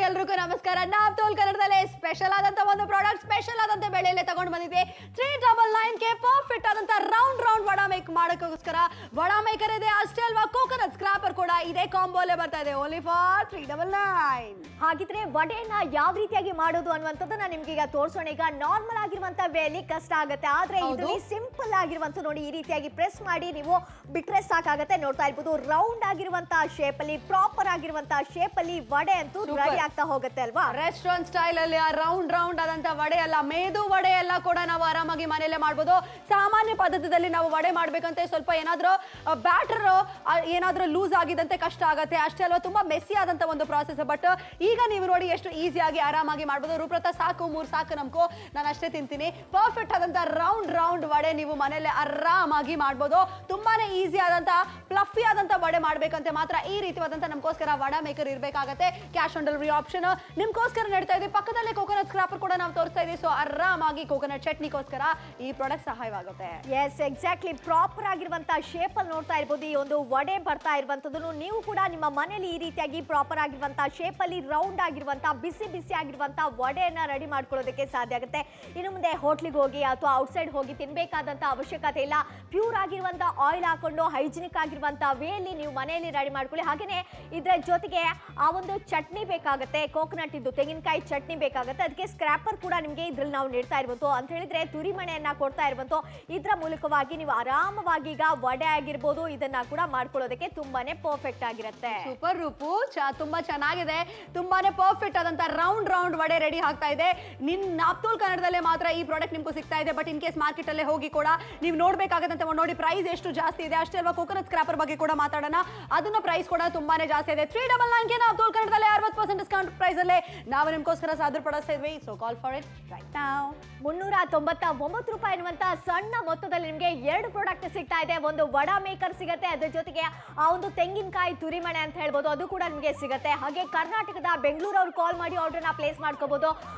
ಎಲ್ರಿಗೂ ನಮಸ್ಕಾರ. ನಾವು ತೋಲ್ ಕನ್ನಡದಲ್ಲಿ ಸ್ಪೆಷಲ್ ಆದಂತ ಒಂದು ಪ್ರಾಡಕ್ಟ್ ಸ್ಪೆಷಲ್ ಆದಂತ ಬೆಳೆಯಲ್ಲೇ ತಗೊಂಡು ಬಂದಿದ್ವಿ. 399 ಗೆ ಪರ್ಫೆಕ್ಟ್ ಆದಂತ ರೌಂಡ್ ವಡಾ ಮೇಕ್ ಮಾಡೋಕ್ಕೋಸ್ಕರ ವಡಾ ಮೇಕರ್ ಇದೆ. ಅಷ್ಟೇ ಅಲ್ವಾ, ಕೋಕೋನಟ್ ಸ್ಕ್ರಾಪರ್ ಕೂಡ ಇದೇ ಕಾಂಬೋಲೆ ಬರ್ತಾ ಇದೆ, ಓನ್ಲಿ ಫಾರ್ 399. ಹಾಗಿದ್ರೆ ವಡೆಯನ್ನ ಯಾವ ರೀತಿಯಾಗಿ ಮಾಡೋದು ಅನ್ನುವಂಥದ್ದನ್ನ ನಿಮ್ಗೆ ಈಗ ತೋರಿಸೋಣ. ಈಗ ನಾರ್ಮಲ್ ಆಗಿರುವಂತ ವೇಲಿ ಕಷ್ಟ ಆಗುತ್ತೆ, ಆದ್ರೆ ಇದರಲ್ಲಿ ಸಿಂಪಲ್ ಆಗಿರುವಂತ ನೋಡಿ ಈ ರೀತಿಯಾಗಿ ಪ್ರೆಸ್ ಮಾಡಿ ನೀವು ಬಿಟ್ರೆ ಸಾಕಾಗುತ್ತೆ. ನೋಡ್ತಾ ಇರ್ಬೋದು, ರೌಂಡ್ ಆಗಿರುವಂತ ಶೇಪ್ ಅಲ್ಲಿ, ಪ್ರಾಪರ್ ಆಗಿರುವಂತ ಶೇಪ್ ಅಲ್ಲಿ ವಡೆ ಅಂತೂ ರೆಡಿ ಆಗ್ತಾ ಹೋಗುತ್ತೆ ಅಲ್ವಾ. ರೆಸ್ಟೋರೆಂಟ್ ಸ್ಟೈಲ್ ಅಲ್ಲಿ ರೌಂಡ್ ಆದಂತ ವಡೆ ಅಲ್ಲ, ಮೇದು ವಡೆ ಎಲ್ಲ ಕೂಡ ನಾವು ಆರಾಮಾಗಿ ಮನೆಯಲ್ಲೇ ಮಾಡ್ಬೋದು. ಸಾಮಾನ್ಯ ಪದ್ಧತಿಯಲ್ಲಿ ನಾವು ವಡೆ ಮಾಡ್ಬೇಕಂತೆ ಸ್ವಲ್ಪ ಏನಾದ್ರೂ ಬ್ಯಾಟರ್ ಏನಾದ್ರೂ ಲೂಸ್ ಆಗಿದಂತೆ ಕಷ್ಟ ಆಗುತ್ತೆ, ಅಷ್ಟೇ ಅಲ್ವಾ, ತುಂಬಾ ಮೆಸ್ಸಿ ಆದಂತ ಒಂದು ಪ್ರಾಸೆಸ್. ಬಟ್ ಈಗ ನೀವು ನೋಡಿ ಎಷ್ಟು ಈಸಿಯಾಗಿ ಆರಾಮಾಗಿ ಮಾಡ್ಬೋದು. ರೂಪಲತಾ ಸಾಕು 3 ಸಾಕು ನಮ್ಕೋ, ನಾನು ಅಷ್ಟೇ ತಿಂತೀನಿ. ಪರ್ಫೆಕ್ಟ್ ಆದಂತ ರೌಂಡ್ ವಡೆ ನೀವು ಮನೆಯಲ್ಲೇ ಆರಾಮಾಗಿ ಮಾಡ್ಬೋದು. ತುಂಬಾನೇ ಈಸಿ ಆದಂತ ಫ್ಲಫಿ ಆದಂತ ವಡೆ ಮಾಡ್ಬೇಕಂತೆ ಮಾತ್ರ ಈ ರೀತಿಯಾದಂತ ನಮಗೋಸ್ಕರ ವಡಾ ಮೇಕರ್ ಇರಬೇಕಾಗತ್ತೆ. ಕ್ಯಾಶ್ ಆನ್ ಡೆಲಿವರಿ ಆಪ್ಷನ್ ನಿಮ್ಗೋಸ್ಕರ ನಡೀತಾ ಇದೆ. ಪಕ್ಕದಲ್ಲೇ ಕೋಕೋನಟ್ ಸ್ಕ್ರಾಪರ್ ಕೂಡ ನಾವು ತೋರಿಸ್ತಾ ಇದೀವಿ. ಸೊ ಆರಾಮಾಗಿ ಕೋಕೋನಟ್ ಚಟ್ನಿಗೋಸ್ಕರ ಈ ಪ್ರಾಡಕ್ಟ್ ಸಹಾಯವಾಗುತ್ತೆ. ಎಸ್, ಎಕ್ಸಾಕ್ಟ್ಲಿ ಪ್ರಾಪರ್ ಆಗಿರುವಂತ ಶೇಪ್ ಅಲ್ಲಿ ನೋಡ್ತಾ ಇರ್ಬೋದು. ಈ ಒಂದು ವಡೆ ಬರ್ತಾ ಇರುವಂತದ್ದು ನೀವು ಕೂಡ ನಿಮ್ಮ ಮನೆಯಲ್ಲಿ ಈ ರೀತಿಯಾಗಿ ಪ್ರಾಪರ್ ಆಗಿರುವಂತ ಶೇಪ್ ಅಲ್ಲಿ ರೌಂಡ್ ಆಗಿರುವಂತ ಬಿಸಿ ಆಗಿರುವಂತ ವಡೆಯನ್ನ ರೆಡಿ ಮಾಡ್ಕೊಳ್ಳೋದಕ್ಕೆ ಸಾಧ್ಯ ಆಗುತ್ತೆ. ಇನ್ನು ಮುಂದೆ ಹೋಟ್ಲಿಗೆ ಹೋಗಿ ಅಥವಾ ಔಟ್ಸೈಡ್ ಹೋಗಿ ತಿನ್ಬೇಕಾದಂತ ಅವಶ್ಯಕತೆ ಇಲ್ಲ. ಪ್ಯೂರ್ ಆಗಿರುವಂತ ಆಯಿಲ್ ಹಾಕೊಂಡು ಹೈಜಿನಿಕ್ ಆಗಿರುವಂತ ವೇಲಿ ನೀವು ಮನೆಯಲ್ಲಿ ರೆಡಿ ಮಾಡ್ಕೊಳ್ಳಿ. ಹಾಗೇನೆ ಇದರ ಜೊತೆಗೆ ಆ ಒಂದು ಚಟ್ನಿ ಬೇಕಾಗುತ್ತೆ, ಕೋಕೋನಟ್ ಇದ್ದು ತೆಂಗಿನಕಾಯಿ ಚಟ್ನಿ ಬೇಕಾಗುತ್ತೆ. ಅದಕ್ಕೆ ಸ್ಕ್ರಾಪರ್ ಕೂಡ ನಿಮಗೆ ಇದ್ರಲ್ಲಿ ನಾವು ನೀಡ್ತಾ ಇರುವಂತ ಅಂತ ಹೇಳಿದ್ರೆ ತುರಿಮಣೆಯನ್ನ ಕೊಡ್ತಾ ಇರುವಂತ. ಇದರ ಮೂಲಕವಾಗಿ ನೀವು ಆರಾಮವಾಗಿ ಈಗ ವಡೆ ಆಗಿರ್ಬೋದು ಇದನ್ನ ಕೂಡ ಮಾಡ್ಕೊಳ್ಳೋದಕ್ಕೆ ತುಂಬಾನೇ ಪರ್ಫೆಕ್ಟ್ ಆಗಿರುತ್ತೆ. ಸೂಪರ್ ರೂಪು, ತುಂಬಾ ಚೆನ್ನಾಗಿದೆ. ತುಂಬಾನೇ ಪರ್ಫೆಕ್ಟ್ ಆದಂತ ರೌಂಡ್ ವಡೆ ರೆಡಿ ಆಗ್ತಾ ಇದೆ. ನಾಪ್ತೋಲ್ ಕನ್ನಡದಲ್ಲೇ ಮಾತ್ರ ಈ ಪ್ರಾಡಕ್ಟ್ ನಿಮ್ಗೂ ಸಿಗ್ತಾ ಇದೆ. ಬಟ್ ಇನ್ ಕೇಸ್ ಮಾರ್ಕೆಟ್ ಅಲ್ಲೇ ಹೋಗಿ ಕೂಡ ನೀವು ನೋಡ್ಬೇಕಾಗತ್ತೆ. ನೋಡಿ ಪ್ರೈಸ್ ಎಷ್ಟು ಜಾಸ್ತಿ ಇದೆ. ಅಷ್ಟೇ ಅಲ್ವಾ, ಕೋಕೋನಟ್ ಸ್ಕ್ರಾಪರ್ ಬಗ್ಗೆ ಕೂಡ ಮಾತಾಡೋಣ. ಅದನ್ನ ಪ್ರೈಸ್ ಕೂಡ ತುಂಬಾನೇ ಜಾಸ್ತಿ ಇದೆ. 399 ಗೆ ನಾಪ್ತೋಲ್ ಕನ್ನಡದಲ್ಲೇ 60% ಡಿಸ್ಕೌಂಟ್ ಪ್ರೈಸ್ ಅಲ್ಲೇ ನಾವು ನಿಮ್ಗೋಸ್ಕರ ಸಾಧನೆ ಪಡಿಸ್ತಾ ಇದ್ವಿ. So call for it right now. 399 ರೂಪಾಯಿ ಎನ್ನುವಂತ ಸಣ್ಣ ಮೊತ್ತದಲ್ಲಿ ನಿಮಗೆ 2 ಪ್ರಾಡಕ್ಟ್ ಸಿಗ್ತಾ ಇದೆ. ಒಂದು ವಡಾ ಮೇಕರ್ ಸಿಗುತ್ತೆ, ಅದ್ರ ಜೊತೆಗೆ ಆ ಒಂದು ತೆಂಗಿನಕಾಯಿ ತುರಿಮಣೆ ಅಂತ ಹೇಳ್ಬೋದು, ಅದು ಕೂಡ ನಿಮಗೆ ಸಿಗುತ್ತೆ. ಹಾಗೆ ಕರ್ನಾಟಕದ ಬೆಂಗಳೂರವ್ರು ಕಾಲ್ ಮಾಡಿ ಆರ್ಡರ್ನ ಪ್ಲೇಸ್ ಮಾಡ್ಕೋಬಹುದು.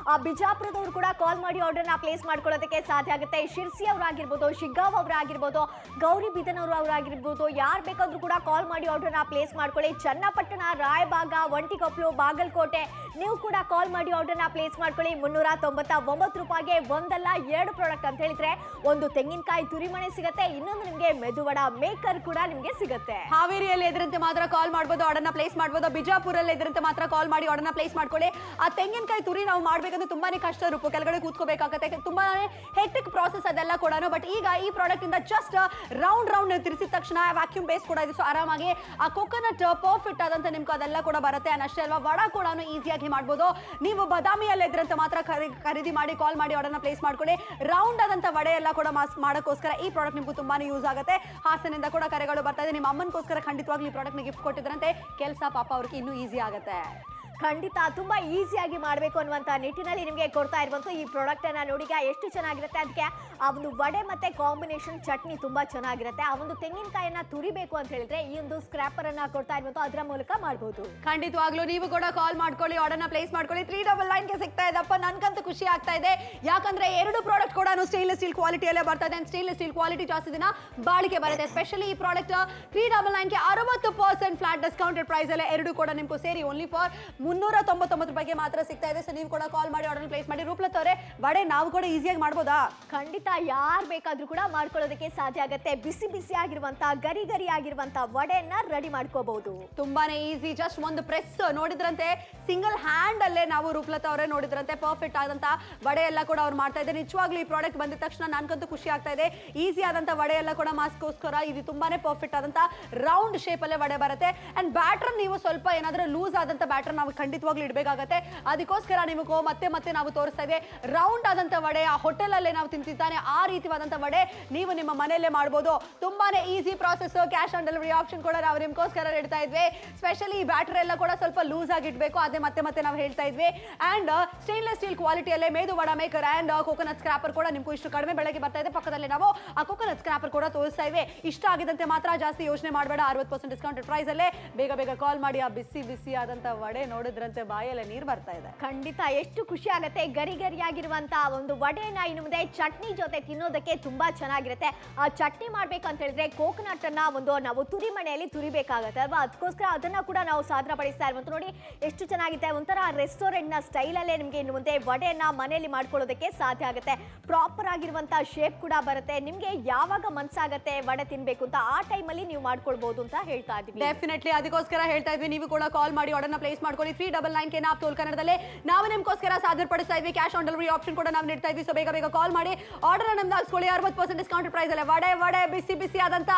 ಬಿಜಾಪುರದವ್ರು ಕೂಡ ಕಾಲ್ ಮಾಡಿ ಆರ್ಡರ್ನ ಪ್ಲೇಸ್ ಮಾಡ್ಕೊಳ್ಳೋದಕ್ಕೆ ಸಾಧ್ಯ ಆಗುತ್ತೆ. ಶಿರ್ಸಿ ಅವರಾಗಿರ್ಬೋದು, ಶಿಗ್ಗಾಂವ್ ಅವರಾಗಿರ್ಬೋದು, ಗೌರಿಬಿದನೂರು ಅವರಾಗಿರ್ಬೋದು, ಯಾರು ಬೇಕಾದ್ರೂ ಕೂಡ ಕಾಲ್ ಮಾಡಿ ಆರ್ಡರ್ನ ಪ್ಲೇಸ್ ಮಾಡ್ಕೊಳ್ಳಿ. ಚನ್ನಪಟ್ಟಣ, ರಾಯಬಾಗ, ಒಂಟಿಕೊಪ್ಪಲು, ಬಾಗಲಕೋಟೆ ನೀವು ಕೂಡ ಕಾಲ್ ಮಾಡಿ ಆರ್ಡರ್ನ ಪ್ಲೇಸ್ ಮಾಡ್ಕೊಳ್ಳಿ. 399 ರೂಪಾಯಿಗೆ ಒಂದಲ್ಲ 2 ಪ್ರಾಡಕ್ಟ್ ಅಂತ ಹೇಳಿದ್ರೆ ಒಂದು ತೆಂಗಿನಕಾಯಿ ತುರಿಮಣೆ ಸಿಗುತ್ತೆ, ಇನ್ನೊಂದು ನಿಮಗೆ ಮೆದುವಡ ಮೇಕರ್ ಕೂಡ ನಿಮಗೆ ಸಿಗುತ್ತೆ. ಹಾವೇರಿಯಲ್ಲಿ ಇದ್ರಂತೆ ಮಾತ್ರ ಕಾಲ್ ಮಾಡ್ಬೋದು, ಆರ್ಡರ್ನ ಪ್ಲೇಸ್ ಮಾಡ್ಬೋದು. ಬಿಜಾಪುರಲ್ಲಿ ಇದ್ರಂತೆ ಮಾತ್ರ ಕಾಲ್ ಮಾಡಿ ಆರ್ಡರ್ನ ಪ್ಲೇಸ್ ಮಾಡ್ಕೊಳ್ಳಿ. ಆ ತೆಂಗಿನಕಾಯಿ ತುರಿ ನಾವು ಮಾಡ್ಬೇಕಂದ್ರೆ ತುಂಬಾನೇ ಕಷ್ಟ ರೂಪ, ಕೆಳಗಡೆ ಕೂತ್ಕೋಬೇಕಾಗತ್ತೆ, ತುಂಬಾನೇ ಹೆಕ್ಟಿಕ್ ಪ್ರಾಸೆಸ್ ಅದೆಲ್ಲ ಕೂಡ. ಬಟ್ ಈಗ ಈ ಪ್ರಾಡಕ್ಟ್ ಇಂದ ಜಸ್ಟ್ ರೌಂಡ್ ತಿರ್ಸಿದ ತಕ್ಷಣ ವ್ಯಾಕ್ಯೂಮ್ ಬೇಸ್ ಕೂಡ ಇದೆ. ಸೊ ಆರಾಮಾಗಿ ಆ ಕೋಕೋನಟ್ ಪರ್ಫೆಕ್ಟ್ ಆದಂತ ನಿಮ್ಗೆ ಅದೆಲ್ಲ ಕೂಡ ಬರುತ್ತೆ. ಅಷ್ಟೇ ಅಲ್ವಾ, ವಡಾ ಕೂಡ ಈಸಿಯಾಗಿ ಮಾಡ್ಬೋದು. ನೀವು ಬದಾಮಿಯಲ್ಲಿ ಇದ್ರಂತೆ ಮಾತ್ರ ಖರೀದಿ ಮಾಡಿ ಕಾಲ್ ಮಾಡಿ ಆರ್ಡರ್ನ ಪ್ಲೇಸ್ ಮಾಡ್ಕೊಳ್ಳಿ. ರೌಂಡ್ ಆದಂತ ವಡೆ ಎಲ್ಲ ಕೂಡ ಮಾಡೋಕ್ಕೋಸ್ಕರ ಈ ಪ್ರಾಡಕ್ಟ್ ನಿಮ್ಗೂ ತುಂಬಾನೇ ಯೂಸ್ ಆಗುತ್ತೆ. ಹಾಸನಿಂದ ಕೂಡ ಕರೆಗಳು ಬರ್ತಾ ಇದೆ. ನಿಮ್ಮ ಅಮ್ಮನಿಗೋಸ್ಕರ ಖಂಡಿತವಾಗ್ಲೂ ಈ ಪ್ರಾಡಕ್ಟ್ ಗಿಫ್ಟ್ ಕೊಟ್ಟಿದ್ರಂತೆ. ಕೆಲಸ ಪಾಪ ಅವ್ರಿಗೆ ಇನ್ನೂ ಈಸಿ ಆಗುತ್ತೆ. ಖಂಡಿತ ತುಂಬಾ ಈಸಿಯಾಗಿ ಮಾಡಬೇಕು ಅನ್ನುವಂಥ ನಿಟ್ಟಿನಲ್ಲಿ ನಿಮಗೆ ಕೊಡ್ತಾ ಇರುವಂಥ ಈ ಪ್ರಾಡಕ್ಟ್ ಅನ್ನ ನೋಡಿ ಎಷ್ಟು ಚೆನ್ನಾಗಿರುತ್ತೆ. ಅದಕ್ಕೆ ಆ ಒಂದು ವಡೆ ಮತ್ತೆ ಕಾಂಬಿನೇಷನ್ ಚಟ್ನಿ ತುಂಬಾ ಚೆನ್ನಾಗಿರುತ್ತೆ. ಆ ಒಂದು ತೆಂಗಿನಕಾಯಿಯನ್ನ ತುರಿಬೇಕು ಅಂತ ಹೇಳಿದ್ರೆ ಈ ಒಂದು ಸ್ಕ್ರಾಪರ್ ಅನ್ನ ಕೊಡ್ತಾ ಇರುವಂತ ಅದರ ಮೂಲಕ ಮಾಡಬಹುದು. ಖಂಡಿತವಾಗ್ಲೂ ನೀವು ಕೂಡ ಕಾಲ್ ಮಾಡ್ಕೊಳ್ಳಿ, ಆರ್ಡರ್ನ ಪ್ಲೇಸ್ ಮಾಡ್ಕೊಳ್ಳಿ. 399 ಗೆ ಸಿಗ್ತಾ ಇದೆಪ್ಪ, ನನ್ಗಂತೂ ಖುಷಿ ಆಗ್ತಾ ಇದೆ. ಯಾಕಂದ್ರೆ 2 ಪ್ರಾಡಕ್ಟ್ ಕೂಡ ಸ್ಟೇನ್ಲೆಸ್ ಸ್ಟೀಲ್ ಕ್ವಾಲಿಟಿಯಲ್ಲೇ ಬರ್ತಾ ಇದೆ. ಸ್ಟೇನ್ಲೆಸ್ ಸ್ಟೀಲ್ ಕ್ವಾಲಿಟಿ ಜಾಸ್ತಿ ದಿನ ಬಾಳಿಕೆ ಬರುತ್ತೆ. ಸ್ಪೆಷಲಿ ಈ ಪ್ರಾಡಕ್ಟ್ 399 ಗೆ 60% ಫ್ಲಾಟ್ ಡಿಸ್ಕೌಂಟೆಡ್ ಪ್ರೈಸ್ ಅಲ್ಲೇ 2 ಕೂಡ ನಿಮ್ಗೂ ಸೇರಿ ಓನ್ಲಿ ಫಾರ್ 399 ರೂಪಾಯಿಗೆ ಮಾತ್ರ ಸಿಗ್ತಾ ಇದೆ. ಸೊ ನೀವು ಕೂಡ ಕಾಲ್ ಮಾಡಿ ಆರ್ಡರ್ ಪ್ಲೇಸ್ ಮಾಡಿ. ರೂಪಲತಾ ಅವರೇ, ವಡೆ ನಾವು ಕೂಡ ಈಸಿಯಾಗಿ ಮಾಡ್ಬೋದಾ? ಖಂಡಿತ ಯಾರು ಬೇಕಾದ್ರೂ ಕೂಡ ಮಾಡ್ಕೊಳ್ಳೋದಕ್ಕೆ ಸಾಧ್ಯ ಆಗುತ್ತೆ. ಬಿಸಿ ಆಗಿರುವಂತ ಗರಿ ಆಗಿರುವಂತ ವಡೆಯನ್ನ ರೆಡಿ ಮಾಡ್ಕೋಬಹುದು. ತುಂಬಾನೇ ಈಸಿ, ಜಸ್ಟ್ ಒಂದು ಪ್ರೆಸ್ ನೋಡಿದ್ರಂತೆ ಸಿಂಗಲ್ ಹ್ಯಾಂಡ್ ಅಲ್ಲೇ ನಾವು ರೂಪಲತಾ ಅವರೇ ನೋಡಿದ್ರಂತೆ ಪರ್ಫೆಕ್ಟ್ ಆದಂತ ವಡೆ ಎಲ್ಲ ಕೂಡ ಅವ್ರು ಮಾಡ್ತಾ ಇದ್ದಾರೆ. ನಿಜವಾಗ್ಲೂ ಈ ಪ್ರಾಡಕ್ಟ್ ಬಂದಿದ ತಕ್ಷಣ ನನ್ಗಂತೂ ಖುಷಿ ಆಗ್ತಾ ಇದೆ. ಈಸಿ ಆದಂತ ವಡೆ ಎಲ್ಲ ಕೂಡ ಮಾಸ್ಕೋಸ್ಕರ ಇದು ತುಂಬಾನೇ ಪರ್ಫೆಕ್ಟ್ ಆದಂತ ರೌಂಡ್ ಶೇಪ್ ಅಲ್ಲೇ ವಡೆ ಬರುತ್ತೆ. ಅಂಡ್ ಬ್ಯಾಟರ್ ನೀವು ಸ್ವಲ್ಪ ಏನಾದ್ರೂ ಲೂಸ್ ಆದಂತ ಬ್ಯಾಟರ್ ನಾವು ಖಂಡಿತವಾಗ್ಲೂ ಇಡಬೇಕಾಗತ್ತೆ. ಅದಕ್ಕೋಸ್ಕರ ನಿಮಗೂ ಮತ್ತೆ ನಾವು ತೋರಿಸ್ತಾ ಇದೆ ರೌಂಡ್ ಆದಂತ ವಡೆ. ಆ ಹೋಟೆಲ್ ಅಲ್ಲೇ ನಾವು ತಿಂತಿದ್ದಾನೆ ಆ ರೀತಿಯಾದಂತ ವಡೆ ನೀವು ನಿಮ್ಮ ಮನೆಯಲ್ಲೇ ಮಾಡಬಹುದು. ತುಂಬಾನೇ easy process. Cash on delivery option ಕೂಡ ನಾವು ನಿಮ್ಗೋಸ್ಕರ ಇಡ್ತಾ ಇದ್ವಿ. ಸ್ಪೆಷಲಿ ಬ್ಯಾಟರ್ ಎಲ್ಲ ಕೂಡ ಸ್ವಲ್ಪ ಲೂಸ್ ಆಗಿ ಇಡಬೇಕು, ಅದೇ ಮತ್ತೆ ನಾವು ಹೇಳ್ತಾ ಇದ್ವಿ. ಅಂಡ್ ಸ್ಟೇನ್ಲೆಸ್ ಸ್ಟೀಲ್ ಕ್ವಾಲಿಟಿಯಲ್ಲೇ medu vada maker and coconut scraper ಕೂಡ ನಿಮ್ಗೂ ಇಷ್ಟು ಕಡಿಮೆ ಬೆಳಗ್ಗೆ ಬರ್ತಾ ಇದೆ. ಪಕ್ಕದಲ್ಲಿ ನಾವು ಆ ಕೋಕೋನಟ್ ಸ್ಕ್ರಾಪರ್ ಕೂಡ ತೋರಿಸ್ತಾ ಇದ್ವಿ. ಇಷ್ಟ ಆಗಿದಂತೆ ಮಾತ್ರ, ಜಾಸ್ತಿ ಯೋಚನೆ ಮಾಡಬೇಡ. 60% ಡಿಸ್ಕೌಂಟೆಡ್ ಪ್ರೈಸ್ ಅಲ್ಲೇ ಬೇಗ ಕಾಲ್ ಮಾಡಿ. ಆ ಬಿಸಿ ಆದಂತ ವಡೆ ನೋಡಿದ್ರಂತೆ ಬಾಯಲ್ಲೇ ನೀರು ಬರ್ತಾ ಇದೆ. ಖಂಡಿತ ಎಷ್ಟು ಖುಷಿ ಆಗುತ್ತೆ. ಗರಿಯಾಗಿರುವಂತ ಒಂದು ವಡೆನ ಇನ್ನು ಮುಂದೆ ಚಟ್ನಿ ಜೊತೆ ತಿನ್ನೋದಕ್ಕೆ ತುಂಬಾ ಚೆನ್ನಾಗಿರುತ್ತೆ. ಆ ಚಟ್ನಿ ಮಾಡ್ಬೇಕಂತ ಹೇಳಿದ್ರೆ ಕೋಕೋನಟ್ ಅನ್ನ ನಾವು ತುರಿಮಣೆಯಲ್ಲಿ ತುರಿಬೇಕಾಗತ್ತೆ ಅಲ್ವಾ, ಅದಕ್ಕೋಸ್ಕರ ಅದನ್ನ ಕೂಡ ನಾವು ಸಾಧನ ಪಡಿಸ್ತಾ ಇರುವಂತ ನೋಡಿ ಎಷ್ಟು ಚೆನ್ನಾಗಿ ಚೆನ್ನಾಗಿದೆ, ಒಂಥರ ರೆಸ್ಟೋರೆಂಟ್ ನ ಸ್ಟೈಲ್ ಅಲ್ಲೇ ನಿಮ್ಗೆ ಇನ್ನು ಮುಂದೆ ವಡೆಯನ್ನ ಮನೆಯಲ್ಲಿ ಮಾಡ್ಕೊಳ್ಳೋದಕ್ಕೆ ಸಾಧ್ಯ ಆಗುತ್ತೆ. ಪ್ರಾಪರ್ ಆಗಿರುವಂತ ಶೇಪ್ ಕೂಡ ಬರುತ್ತೆ. ನಿಮ್ಗೆ ಯಾವಾಗ ಮನ್ಸಾಗತ್ತೆ ವಡೆ ತಿನ್ಬೇಕು ಅಂತ ಆ ಟೈಮಲ್ಲಿ ನೀವು ಮಾಡ್ಕೊಳ್ಬಹುದು ಅಂತ ಹೇಳ್ತಾ ಇದೀವಿ. ಡೆಫಿನೆಟ್ಲಿ ಅದಕ್ಕೋಸ್ಕರ ಹೇಳ್ತಾ ಇದ್ವಿ, ನೀವು ಕೂಡ ಕಾಲ್ ಮಾಡಿ ಆರ್ಡರ್ನ ಪ್ಲೇಸ್ ಮಾಡ್ಕೊಳ್ಳಿ. 399 ಕೆ ನಾಪ್ ತೋಲ್ ಕನ್ನಡದಲ್ಲಿ ನಾವು ನಿಮ್ಗೋಸ್ಕರ ಸಾಧ್ಯಪಡಿಸ್ತಾ ಇದ್ವಿ. ಕ್ಯಾಶ್ ಆನ್ ಡೆಲಿವರಿ ಆಪ್ಷನ್ ಕೂಡ ನಾವು ನೀಡ್ತಾ ಇದ್ವಿ. ಸೊ ಬೇಗ ಬೇಗ ಕಾಲ್ ಮಾಡಿ ಆರ್ಡರ್ ನಮ್ದು ಹಾಕ್ಸ್ಕೊಳ್ಳಿ. 60% ಡಿಸ್ಕೌಂಟ್ ಪ್ರೈಸ್ ಅಲ್ಲೇ ವಡೆ ಬಿಸಿ ಬಿಸಿ ಆದಂತ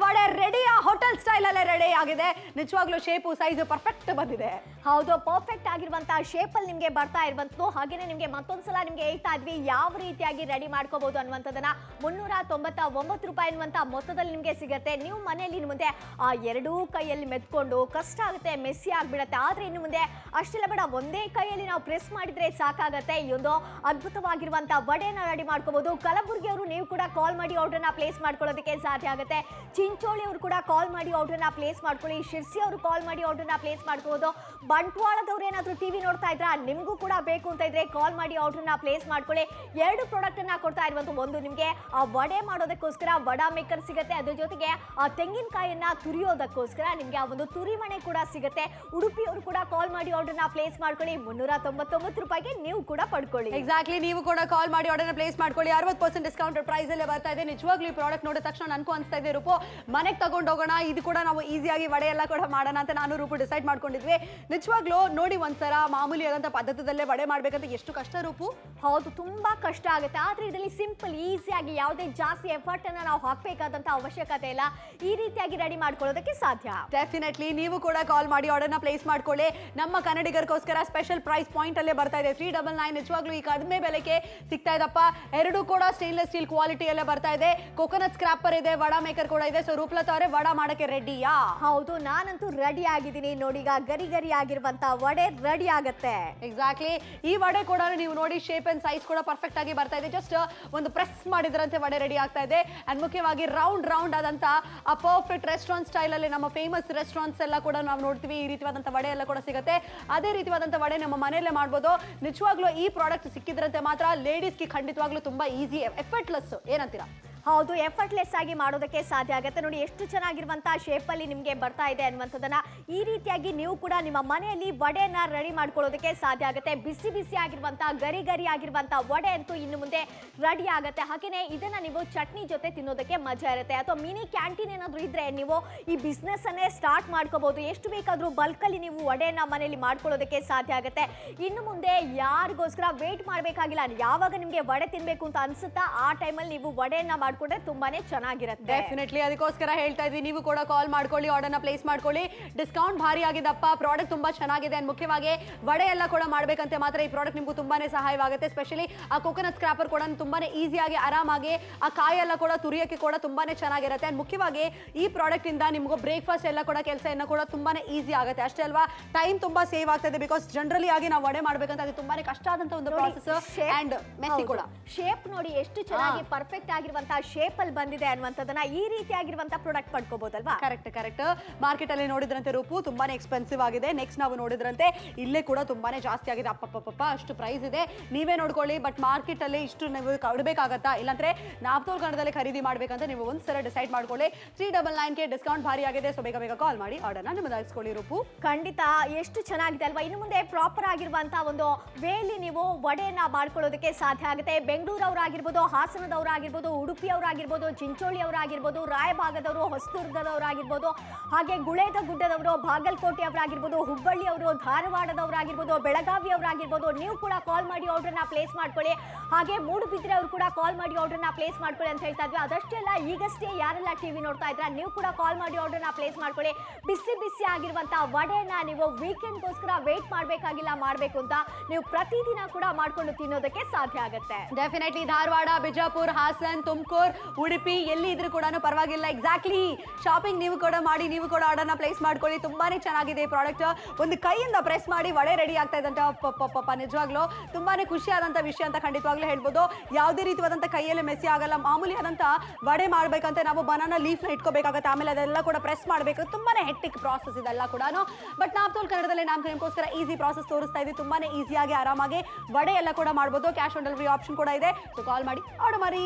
ವಡೆ ರೆಡಿಯಾ ಹೋಟೆಲ್ ಸ್ಟೈಲ್ ಅಲ್ಲೇ ರೆಡಿ ಆಗಿದೆ. ನಿಜವಾಗ್ಲೂ ಶೇಪು ಸೈಜ್ ಪರ್ಫೆಕ್ಟ್ ಬಂದಿದೆ. ಹೌದು, ಪರ್ಫೆಕ್ಟ್ ಆಗಿರುವಂತಹ ಶೇಪ್ ಅಲ್ಲಿ ನಿಮ್ಗೆ ಬರ್ತಾ ಇರುವಂತದ್ದು. ಹಾಗೇನೆ ನಿಮ್ಗೆ ಮತ್ತೊಂದ್ಸಲ ನಿಮ್ಗೆ ಹೇಳ್ತಾ ಇದ್ವಿ ಯಾವ ರೀತಿಯಾಗಿ ರೆಡಿ ಮಾಡ್ಕೋಬಹುದು ಅನ್ನುವಂಥದ್ದನ್ನ 399 ರೂಪಾಯಿ ಅನ್ನುವಂತ ಮೊತ್ತದಲ್ಲಿ ನಿಮ್ಗೆ ಸಿಗುತ್ತೆ. ನೀವು ಮನೆಯಲ್ಲಿ ಇನ್ನು ಮುಂದೆ ಆ ಎರಡೂ ಕೈಯಲ್ಲಿ ಮೆತ್ಕೊಂಡು ಕಷ್ಟ ಆಗುತ್ತೆ, ಮೆಸ್ಸಿ ಆಗ್ಬಿಡತ್ತೆ. ಆದ್ರೆ ಇನ್ನು ಮುಂದೆ ಅಷ್ಟೆಲ್ಲ ಬೇಡ, ಒಂದೇ ಕೈಯಲ್ಲಿ ನಾವು ಪ್ರೆಸ್ ಮಾಡಿದ್ರೆ ಸಾಕಾಗತ್ತೆ. ಈ ಒಂದು ಅದ್ಭುತವಾಗಿರುವಂತಹ ವಡೆನ ರೆಡಿ ಮಾಡ್ಕೋಬಹುದು. ಕಲಬುರಗಿ ಅವರು ನೀವು ಕೂಡ ಕಾಲ್ ಮಾಡಿ ಆರ್ಡರ್ನ ಪ್ಲೇಸ್ ಮಾಡ್ಕೊಳ್ಳೋದಕ್ಕೆ ಸಾಧ್ಯ ಆಗುತ್ತೆ. ಚಿಂಚೋಳಿ ಅವರು ಕೂಡ ಕಾಲ್ ಮಾಡಿ ಆರ್ಡರ್ನ ಪ್ಲೇಸ್ ಮಾಡ್ಕೊಳ್ಳಿ. ಶಿರ್ಸಿ ಅವರು ಕಾಲ್ ಮಾಡಿ ಆರ್ಡರ್ನ ಪ್ಲೇಸ್ ಮಾಡ್ಕೋಬಹುದು. ಬಂಟ್ವಾಳದವ್ರು ಏನಾದ್ರು ಟಿವಿ ನೋಡ್ತಾ ಇದ್ರ ನಿಮ್ಗೂ ಕೂಡ ಬೇಕು ಅಂತ ಇದ್ರೆ ಕಾಲ್ ಮಾಡಿ ಆರ್ಡರ್ನ ಪ್ಲೇಸ್ ಮಾಡ್ಕೊಳ್ಳಿ. 2 ಪ್ರಾಡಕ್ಟ್ ಅನ್ನ ಕೊಡ್ತಾ ಇರುವಂತ, ಒಂದು ನಿಮ್ಗೆ ಆ ವಡೆ ಮಾಡೋದಕ್ಕೋಸ್ಕರ ವಡಾ ಮೇಕರ್ ಸಿಗುತ್ತೆ, ಅದ್ರ ಜೊತೆಗೆ ಆ ತೆಂಗಿನಕಾಯಿಯನ್ನ ತುರಿಯೋದಕ್ಕೋಸ್ಕರ ನಿಮ್ಗೆ ಆ ಒಂದು ತುರಿಮಣೆ ಕೂಡ ಸಿಗುತ್ತೆ. ಉಡುಪಿಯವರು ಕೂಡ ಕಾಲ್ ಮಾಡಿ ಆರ್ಡರ್ನ ಪ್ಲೇಸ್ ಮಾಡ್ಕೊಳ್ಳಿ. 399 ರೂಪಾಯಿಗೆ ನೀವು ಕೂಡ ಪಡ್ಕೊಳ್ಳಿ. ಎಕ್ಸಾಕ್ಟ್ಲಿ, ನೀವು ಕೂಡ ಕಾಲ್ ಮಾಡಿ ಆರ್ಡರ್ನ ಪ್ಲೇಸ್ ಮಾಡ್ಕೊಳ್ಳಿ. 60% ಡಿಸ್ಕೌಂಟ್ ಪ್ರೈಸ್ ಅಲ್ಲೇ ಬರ್ತಾ ಇದೆ. ನಿಜವಾಗ್ಲೂ ಈ ಪ್ರಾಡಕ್ಟ್ ನೋಡಿದ ತಕ್ಷಣ ನನಗೂ ಅನ್ಸ್ತಾ ಇದೆ ರೂಪು ಮನೆಗೆ ತಗೊಂಡು ಹೋಗೋಣ, ಇದು ಕೂಡ ನಾವು ಈಸಿಯಾಗಿ ವಡೆ ಎಲ್ಲ ಕೂಡ ಮಾಡೋಣ ಅಂತ ನಾನು ರೂಪು ಡಿಸೈಡ್ ಮಾಡ್ಕೊಂಡಿದ್ವಿ. ನಿಜವಾಗ್ಲೂ ನೋಡಿ ಒಂದ್ಸಲ ಮಾಮೂಲಿ ಆದಂತ ಪದ್ಧತಿಯಲ್ಲೇ ವಡೆ ಮಾಡ್ಬೇಕಂತ ಎಷ್ಟು ಕಷ್ಟ ರೂಪು. ಹೌದು, ತುಂಬಾ ಕಷ್ಟ ಆಗುತ್ತೆ. ಆದ್ರೆ ಇದರಲ್ಲಿ ಸಿಂಪಲ್ ಈಸಿಯಾಗಿ ಯಾವುದೇ ಜಾಸ್ತಿ ಎಫರ್ಟ್ ಅನ್ನ ನಾವು ಹಾಕಬೇಕಾದಂತ ಅವಶ್ಯಕತೆ ಇಲ್ಲ. ಈ ರೀತಿಯಾಗಿ ರೆಡಿ ಮಾಡ್ಕೊಳ್ಳೋದಕ್ಕೆ ಸಾಧ್ಯ. ಡೆಫಿನೆಟ್ಲಿ ನೀವು ಕೂಡ ಕಾಲ್ ಮಾಡಿ ಆರ್ಡರ್ನ ಪ್ಲೇಸ್ ಮಾಡ್ಕೊಳ್ಳಿ. ನಮ್ಮ ಕನ್ನಡಿಗರಿಗೋಸ್ಕರ ಸ್ಪೆಷಲ್ ಪ್ರೈಸ್ ಪಾಯಿಂಟ್ ಅಲ್ಲೇ ಬರ್ತಾ ಇದೆ 399. ನಿಜವಾಗ್ಲೂ ಈ ಕಡಿಮೆ ಬೆಲೆಗೆ ಸಿಗ್ತಾ ಇದಪ್ಪ. ಎರಡೂ ಕೂಡ ಸ್ಟೇನ್ಲೆಸ್ ಸ್ಟೀಲ್ ಕ್ವಾಲಿಟಿಯಲ್ಲೇ ಬರ್ತಾ ಇದೆ. ಕೊಕೊನಟ್ ಸ್ಕ್ರಾಪರ್ ಇದೆ, ವಡಾ ಮೇಕರ್ ಕೂಡ ಇದೆ. ಸೊ ರೂಪಲತಾ ಅವರೇ ವಡಾ ಮಾಡಕ್ಕೆ ರೆಡಿಯಾ? ಹೌದು, ನಾನಂತೂ ರೆಡಿ ಆಗಿದ್ದೀನಿ ನೋಡಿ. ಈಗ ಗರಿ ಗರಿ ಆಗಿರುವಂತ ವಡೆ ರೆಡಿ ಆಗತ್ತೆ. ಎಕ್ಸಾಕ್ಟ್ಲಿ, ಈ ವಡೆ ಕೂಡ ನೀವು ನೋಡಿ ಶೇಪ್ ಅಂಡ್ ಸೈಜ್ ಕೂಡ ಪರ್ಫೆಕ್ಟ್ ಆಗಿ ಬರ್ತಾ ಇದೆ. ಜಸ್ಟ್ ಒಂದು ಪ್ರೆಸ್ ಮಾಡಿದ್ರಂತೆ ವಡೆ ರೆಡಿ ಆಗ್ತಾ ಇದೆ. ಅಂಡ್ ಮುಖ್ಯವಾಗಿ ರೌಂಡ್ ಆದಂತ ಆ ಪರ್ಫೆಕ್ಟ್ ರೆಸ್ಟೋರೆಂಟ್ ಸ್ಟೈಲ್ ಅಲ್ಲಿ ನಮ್ಮ ಫೇಮಸ್ ರೆಸ್ಟೋರೆಂಟ್ಸ್ ಎಲ್ಲ ಕೂಡ ನಾವು ನೋಡ್ತೀವಿ. ಈ ರೀತಿಯಾದಂತ ವಡೆ ಎಲ್ಲ ಕೂಡ ಸಿಗುತ್ತೆ. ಅದೇ ರೀತಿಯಾದಂತ ವಡೆ ನಮ್ಮ ಮನೆಯಲ್ಲೇ ಮಾಡ್ಬೋದು. ನಿಜವಾಗ್ಲೂ ಈ ಪ್ರಾಡಕ್ಟ್ ಸಿಕ್ಕಿದ್ರಂತೆ ಮಾತ್ರ ಲೇಡೀಸ್ಗೆ ಖಂಡಿತವಾಗ್ಲೂ ತುಂಬಾ ಈಸಿ, ಎಫರ್ಟ್ಲೆಸ್. ಏನಂತೀರಾ? ಹೌದು, ಎಫರ್ಟ್ಲೆಸ್ ಆಗಿ ಮಾಡೋದಕ್ಕೆ ಸಾಧ್ಯ ಆಗುತ್ತೆ. ನೋಡಿ ಎಷ್ಟು ಚೆನ್ನಾಗಿರುವಂತಹ ಶೇಪ್ ಅಲ್ಲಿ ನಿಮ್ಗೆ ಬರ್ತಾ ಇದೆ ಅನ್ನುವಂಥದ್ದನ್ನ ಈ ರೀತಿಯಾಗಿ ನೀವು ಕೂಡ ನಿಮ್ಮ ಮನೆಯಲ್ಲಿ ವಡೆಯನ್ನ ರೆಡಿ ಮಾಡ್ಕೊಳ್ಳೋದಕ್ಕೆ ಸಾಧ್ಯ ಆಗುತ್ತೆ. ಬಿಸಿ ಬಿಸಿ ಆಗಿರುವಂತಹ ಗರಿ ಆಗಿರುವಂತಹ ವಡೆ ಅಂತೂ ಇನ್ನು ಮುಂದೆ ರೆಡಿ ಆಗುತ್ತೆ. ಹಾಗೇನೆ ಇದನ್ನ ನೀವು ಚಟ್ನಿ ಜೊತೆ ತಿನ್ನೋದಕ್ಕೆ ಮಜಾ ಇರುತ್ತೆ. ಅಥವಾ ಮಿನಿ ಕ್ಯಾಂಟೀನ್ ಏನಾದ್ರು ಇದ್ರೆ ನೀವು ಈ ಬಿಸ್ನೆಸ್ ಅನ್ನೇ ಸ್ಟಾರ್ಟ್ ಮಾಡ್ಕೋಬಹುದು. ಎಷ್ಟು ಬೇಕಾದ್ರೂ ಬಲ್ಕ್ ಅಲ್ಲಿ ನೀವು ವಡೆಯನ್ನ ಮನೆಯಲ್ಲಿ ಮಾಡ್ಕೊಳ್ಳೋದಕ್ಕೆ ಸಾಧ್ಯ ಆಗುತ್ತೆ. ಇನ್ನು ಮುಂದೆ ಯಾರಿಗೋಸ್ಕರ ವೇಟ್ ಮಾಡ್ಬೇಕಾಗಿಲ್ಲ. ಯಾವಾಗ ನಿಮ್ಗೆ ವಡೆ ತಿನ್ಬೇಕು ಅಂತ ಅನ್ಸುತ್ತಾ ಆ ಟೈಮಲ್ಲಿ ನೀವು ವಡೆಯನ್ನ ತುಂಬಾನೇ ಚೆನ್ನಾಗಿರುತ್ತೆ. ಡೆಫಿನೆಟ್ಲಿ ಅದಕ್ಕೋಸ್ಕರ ಹೇಳ್ತಾ ಇದ್ವಿ, ನೀವು ಕೂಡ ಕಾಲ್ ಮಾಡ್ಕೊಳ್ಳಿ, ಆರ್ಡರ್ನ ಪ್ಲೇಸ್ ಮಾಡ್ಕೊಳ್ಳಿ. ಡಿಸ್ಕೌಂಟ್ ಭಾರಿ ಆಗಿದಪ್ಪ, ಪ್ರಾಡಕ್ಟ್ ತುಂಬಾ ಚೆನ್ನಾಗಿದೆ. ಮುಖ್ಯವಾಗಿ ವಡೆ ಎಲ್ಲ ಕೂಡ ಮಾಡ್ಬೇಕಂತೆ ಮಾತ್ರ ಈ ಪ್ರಾಡಕ್ಟ್ ನಿಮ್ಗೂ ತುಂಬಾನೇ ಸಹಾಯವಾಗುತ್ತೆ. ಸ್ಪೆಷಲಿ ಆ ಕೊಕೊನಟ್ ಸ್ಕ್ರಾಪರ್ ಕೂಡ ತುಂಬಾನೇ ಈಸಿಯಾಗಿ ಆರಾಮಾಗಿ ಆ ಕಾಯಿ ಎಲ್ಲ ಕೂಡ ತುರಿಯಕ್ಕೆ ಕೂಡ ತುಂಬಾನೇ ಚೆನ್ನಾಗಿರುತ್ತೆ. ಅಂಡ್ ಮುಖ್ಯವಾಗಿ ಈ ಪ್ರಾಡಕ್ಟ್ ಇಂದ ನಿಮ್ಗೂ ಬ್ರೇಕ್ಫಾಸ್ಟ್ ಎಲ್ಲ ಕೂಡ ಕೆಲಸ ಕೂಡ ತುಂಬಾನೇ ಈಸಿ ಆಗುತ್ತೆ. ಅಷ್ಟೇ ಅಲ್ವಾ, ಟೈಮ್ ತುಂಬಾ ಸೇವ್ ಆಗ್ತದೆ. ಬಿಕಾಸ್ ಜನರಲಿ ಆಗಿ ನಾವು ವಡೆ ಮಾಡ್ಬೇಕಂತ ಅದು ತುಂಬಾನೇ ಕಷ್ಟ ಆದಂತ ಒಂದು ಪ್ರಾಸೆಸ್ ಅಂಡ್ ಮೆಸ್ಸಿ ಕೂಡ. ಶೇಪ್ ನೋಡಿ ಎಷ್ಟು ಚೆನ್ನಾಗಿ ಪರ್ಫೆಕ್ಟ್ ಆಗಿರುವಂತಹ ಶೇಪ್ ಅಲ್ಲಿ ಬಂದಿದೆ ಅನ್ನುವಂಥದ್ದನ್ನ ಈ ರೀತಿಯಾಗಿರುವಂತಹ ಪ್ರಾಡಕ್ಟ್ ಪಡ್ಕೋಬಹುದಲ್ವಾ? ಕರೆಕ್ಟ್. ಮಾರ್ಕೆಟ್ ಅಲ್ಲಿ ನೋಡಿದ್ರಂತೆ ರೂಪು ತುಂಬಾನೇ ಎಕ್ಸ್ಪೆನ್ಸಿವ್ ಆಗಿದೆ. ನೆಕ್ಸ್ಟ್ ನಾವು ನೋಡಿದ್ರಂತೆ ಇಲ್ಲೇ ಕೂಡ ತುಂಬಾನೇ ಜಾಸ್ತಿ ಆಗಿದೆ. ಅಪ್ಪಪ್ಪ ಅಷ್ಟು ಪ್ರೈಸ್ ಇದೆ, ನೀವೇ ನೋಡ್ಕೊಳ್ಳಿ. ಬಟ್ ಮಾರ್ಕೆಟ್ ಅಲ್ಲಿ ಇಷ್ಟು ನೀವು ಕೊಡಬೇಕಾಗತ್ತಾ? ಇಲ್ಲಾಂದ್ರೆ ನಾಪ್ತೋಲ್ ಕನ್ನಡದಲ್ಲಿ ಖರೀದಿ ಮಾಡ್ಬೇಕಂತ ನೀವು ಒಂದ್ಸಲ ಡಿಸೈಡ್ ಮಾಡ್ಕೊಳ್ಳಿ. 399 ಗೆ ಡಿಸ್ಕೌಂಟ್ ಭಾರಿ ಆಗಿದೆ. ಸೊ ಬೇಗ ಕಾಲ್ ಮಾಡಿ ಆರ್ಡರ್ನ ನಿಮ್ಮದಾಗಿಸ್ಕೊಳ್ಳಿ ರೂಪು. ಖಂಡಿತ ಎಷ್ಟು ಚೆನ್ನಾಗಿದೆ ಅಲ್ವಾ? ಇನ್ನು ಮುಂದೆ ಪ್ರಾಪರ್ ಆಗಿರುವಂತಹ ಒಂದು ವೇಲಿ ನೀವು ವಡೆಯನ್ನ ಮಾಡ್ಕೊಳ್ಳೋದಕ್ಕೆ ಸಾಧ್ಯ ಆಗುತ್ತೆ. ಬೆಂಗಳೂರವರಾಗಿರ್ಬೋದು, ಹಾಸನದವರಾಗಿರ್ಬೋದು, ಉಡುಪಿಯವರಾಗಿರ್ಬೋದು, ಚಿಂಚೋಳಿ ಅವರಾಗಿರ್ಬೋದು, ರಾಯಭಾಗದವರು, ಹೊಸದುರ್ಗದವರಾಗಿರ್ಬೋದು, ಹಾಗೆ ಗುಳೇದ ಗುಡ್ಡದವರು, ಬಾಗಲಕೋಟೆ ಅವರಾಗಿರ್ಬೋದು, ಹುಬ್ಬಳ್ಳಿಯವರು, ಧಾರವಾಡದವರಾಗಿರ್ಬೋದು, ಬೆಳಗಾವಿಯವರಾಗಿರ್ಬೋದು, ನೀವು ಕೂಡ ಕಾಲ್ ಮಾಡಿ ಆರ್ಡರ್ನ ಪ್ಲೇಸ್ ಮಾಡ್ಕೊಳ್ಳಿ. ಹಾಗೆ ಮೂಡುಬಿದ್ರೆ ಅವರು ಕೂಡ ಕಾಲ್ ಮಾಡಿ ಆರ್ಡರ್ನ ಪ್ಲೇಸ್ ಮಾಡ್ಕೊಳ್ಳಿ ಅಂತ ಹೇಳ್ತಾ ಇದ್ವಿ. ಅದಷ್ಟೇ ಅಲ್ಲ, ಈಗಷ್ಟೇ ಯಾರೆಲ್ಲ ಟಿವಿ ನೋಡ್ತಾ ಇದ್ರ ನೀವು ಕೂಡ ಕಾಲ್ ಮಾಡಿ ಆರ್ಡರ್ನ ಪ್ಲೇಸ್ ಮಾಡ್ಕೊಳ್ಳಿ. ಬಿಸಿ ಬಿಸಿ ಆಗಿರುವಂತಹ ವಡೆಯನ್ನ ನೀವು ವೀಕೆಂಡ್ಗೋಸ್ಕರ ವೇಟ್ ಮಾಡಬೇಕಾಗಿಲ್ಲ. ಮಾಡಬೇಕು ಅಂತ ನೀವು ಪ್ರತಿದಿನ ಕೂಡ ಮಾಡ್ಕೊಂಡು ತಿನ್ನೋದಕ್ಕೆ ಸಾಧ್ಯ ಆಗುತ್ತೆ. ಡೆಫಿನೆಟ್ಲಿ ಧಾರವಾಡ, ಬಿಜಾಪುರ, ಹಾಸನ್, ತುಮಕೂರು, ಉಡುಪಿ ಎಲ್ಲಿ ಇದ್ರೂ ಕೂಡ ಪರವಾಗಿಲ್ಲ. ಎಕ್ಸಾಕ್ಟ್ಲಿ, ಶಾಪಿಂಗ್ ನೀವು ಕೂಡ ಮಾಡಿ, ನೀವು ಕೂಡ ಆರ್ಡರ್ನ ಪ್ಲೇಸ್ ಮಾಡ್ಕೊಳ್ಳಿ. ತುಂಬಾನೇ ಚೆನ್ನಾಗಿದೆ ಈ ಪ್ರಾಡಕ್ಟ್. ಒಂದು ಕೈಯಿಂದ ಪ್ರೆಸ್ ಮಾಡಿ ವಡೆ ರೆಡಿ ಆಗ್ತಾ ಇದ್ದಂತ ಪಪ್ಪ ನಿಜವಾಗ್ಲೂ ತುಂಬಾನೇ ಖುಷಿ ಆದಂತ ವಿಷಯ ಅಂತ ಖಂಡಿತವಾಗ್ಲೂ ಹೇಳ್ಬೋದು. ಯಾವುದೇ ರೀತಿಯಾದಂತ ಕೈಯಲ್ಲಿ ಮೆಸ್ಸಿ ಆಗಲ್ಲ. ಮಾಮೂಲಿ ಆದಂತ ವಡೆ ಮಾಡ್ಬೇಕಂತ ನಾವು ಬನಾನಾ ಲೀಫ್ ನ ಇಟ್ಕೋಬೇಕಾಗುತ್ತೆ. ಆಮೇಲೆ ಅದೆಲ್ಲ ಕೂಡ ಪ್ರೆಸ್ ಮಾಡಬೇಕು. ತುಂಬಾನೇ ಹೆಕ್ಟಿಕ್ ಪ್ರಾಸೆಸ್ ಇದೆಲ್ಲ ಕೂಡ. ಬಟ್ ನಾಪ್ತೋಲ್ ಕನ್ನಡದಲ್ಲಿ ನಿಮಗೋಸ್ಕರ ಈಸಿ ಪ್ರಾಸೆಸ್ ತೋರಿಸ್ತಾ ಇದ್ವಿ. ತುಂಬಾನೇ ಈಸಿಯಾಗಿ ಆರಾಮಾಗಿ ವಡೆ ಎಲ್ಲ ಕೂಡ ಮಾಡ್ಬೋದು. ಕ್ಯಾಶ್ ಆನ್ ಡೆಲಿವರಿ ಆಪ್ಷನ್ ಕೂಡ ಇದೆ. ಸೊ ಕಾಲ್ ಮಾಡಿ ಆರ್ಡರ್ ಮಾಡಿ.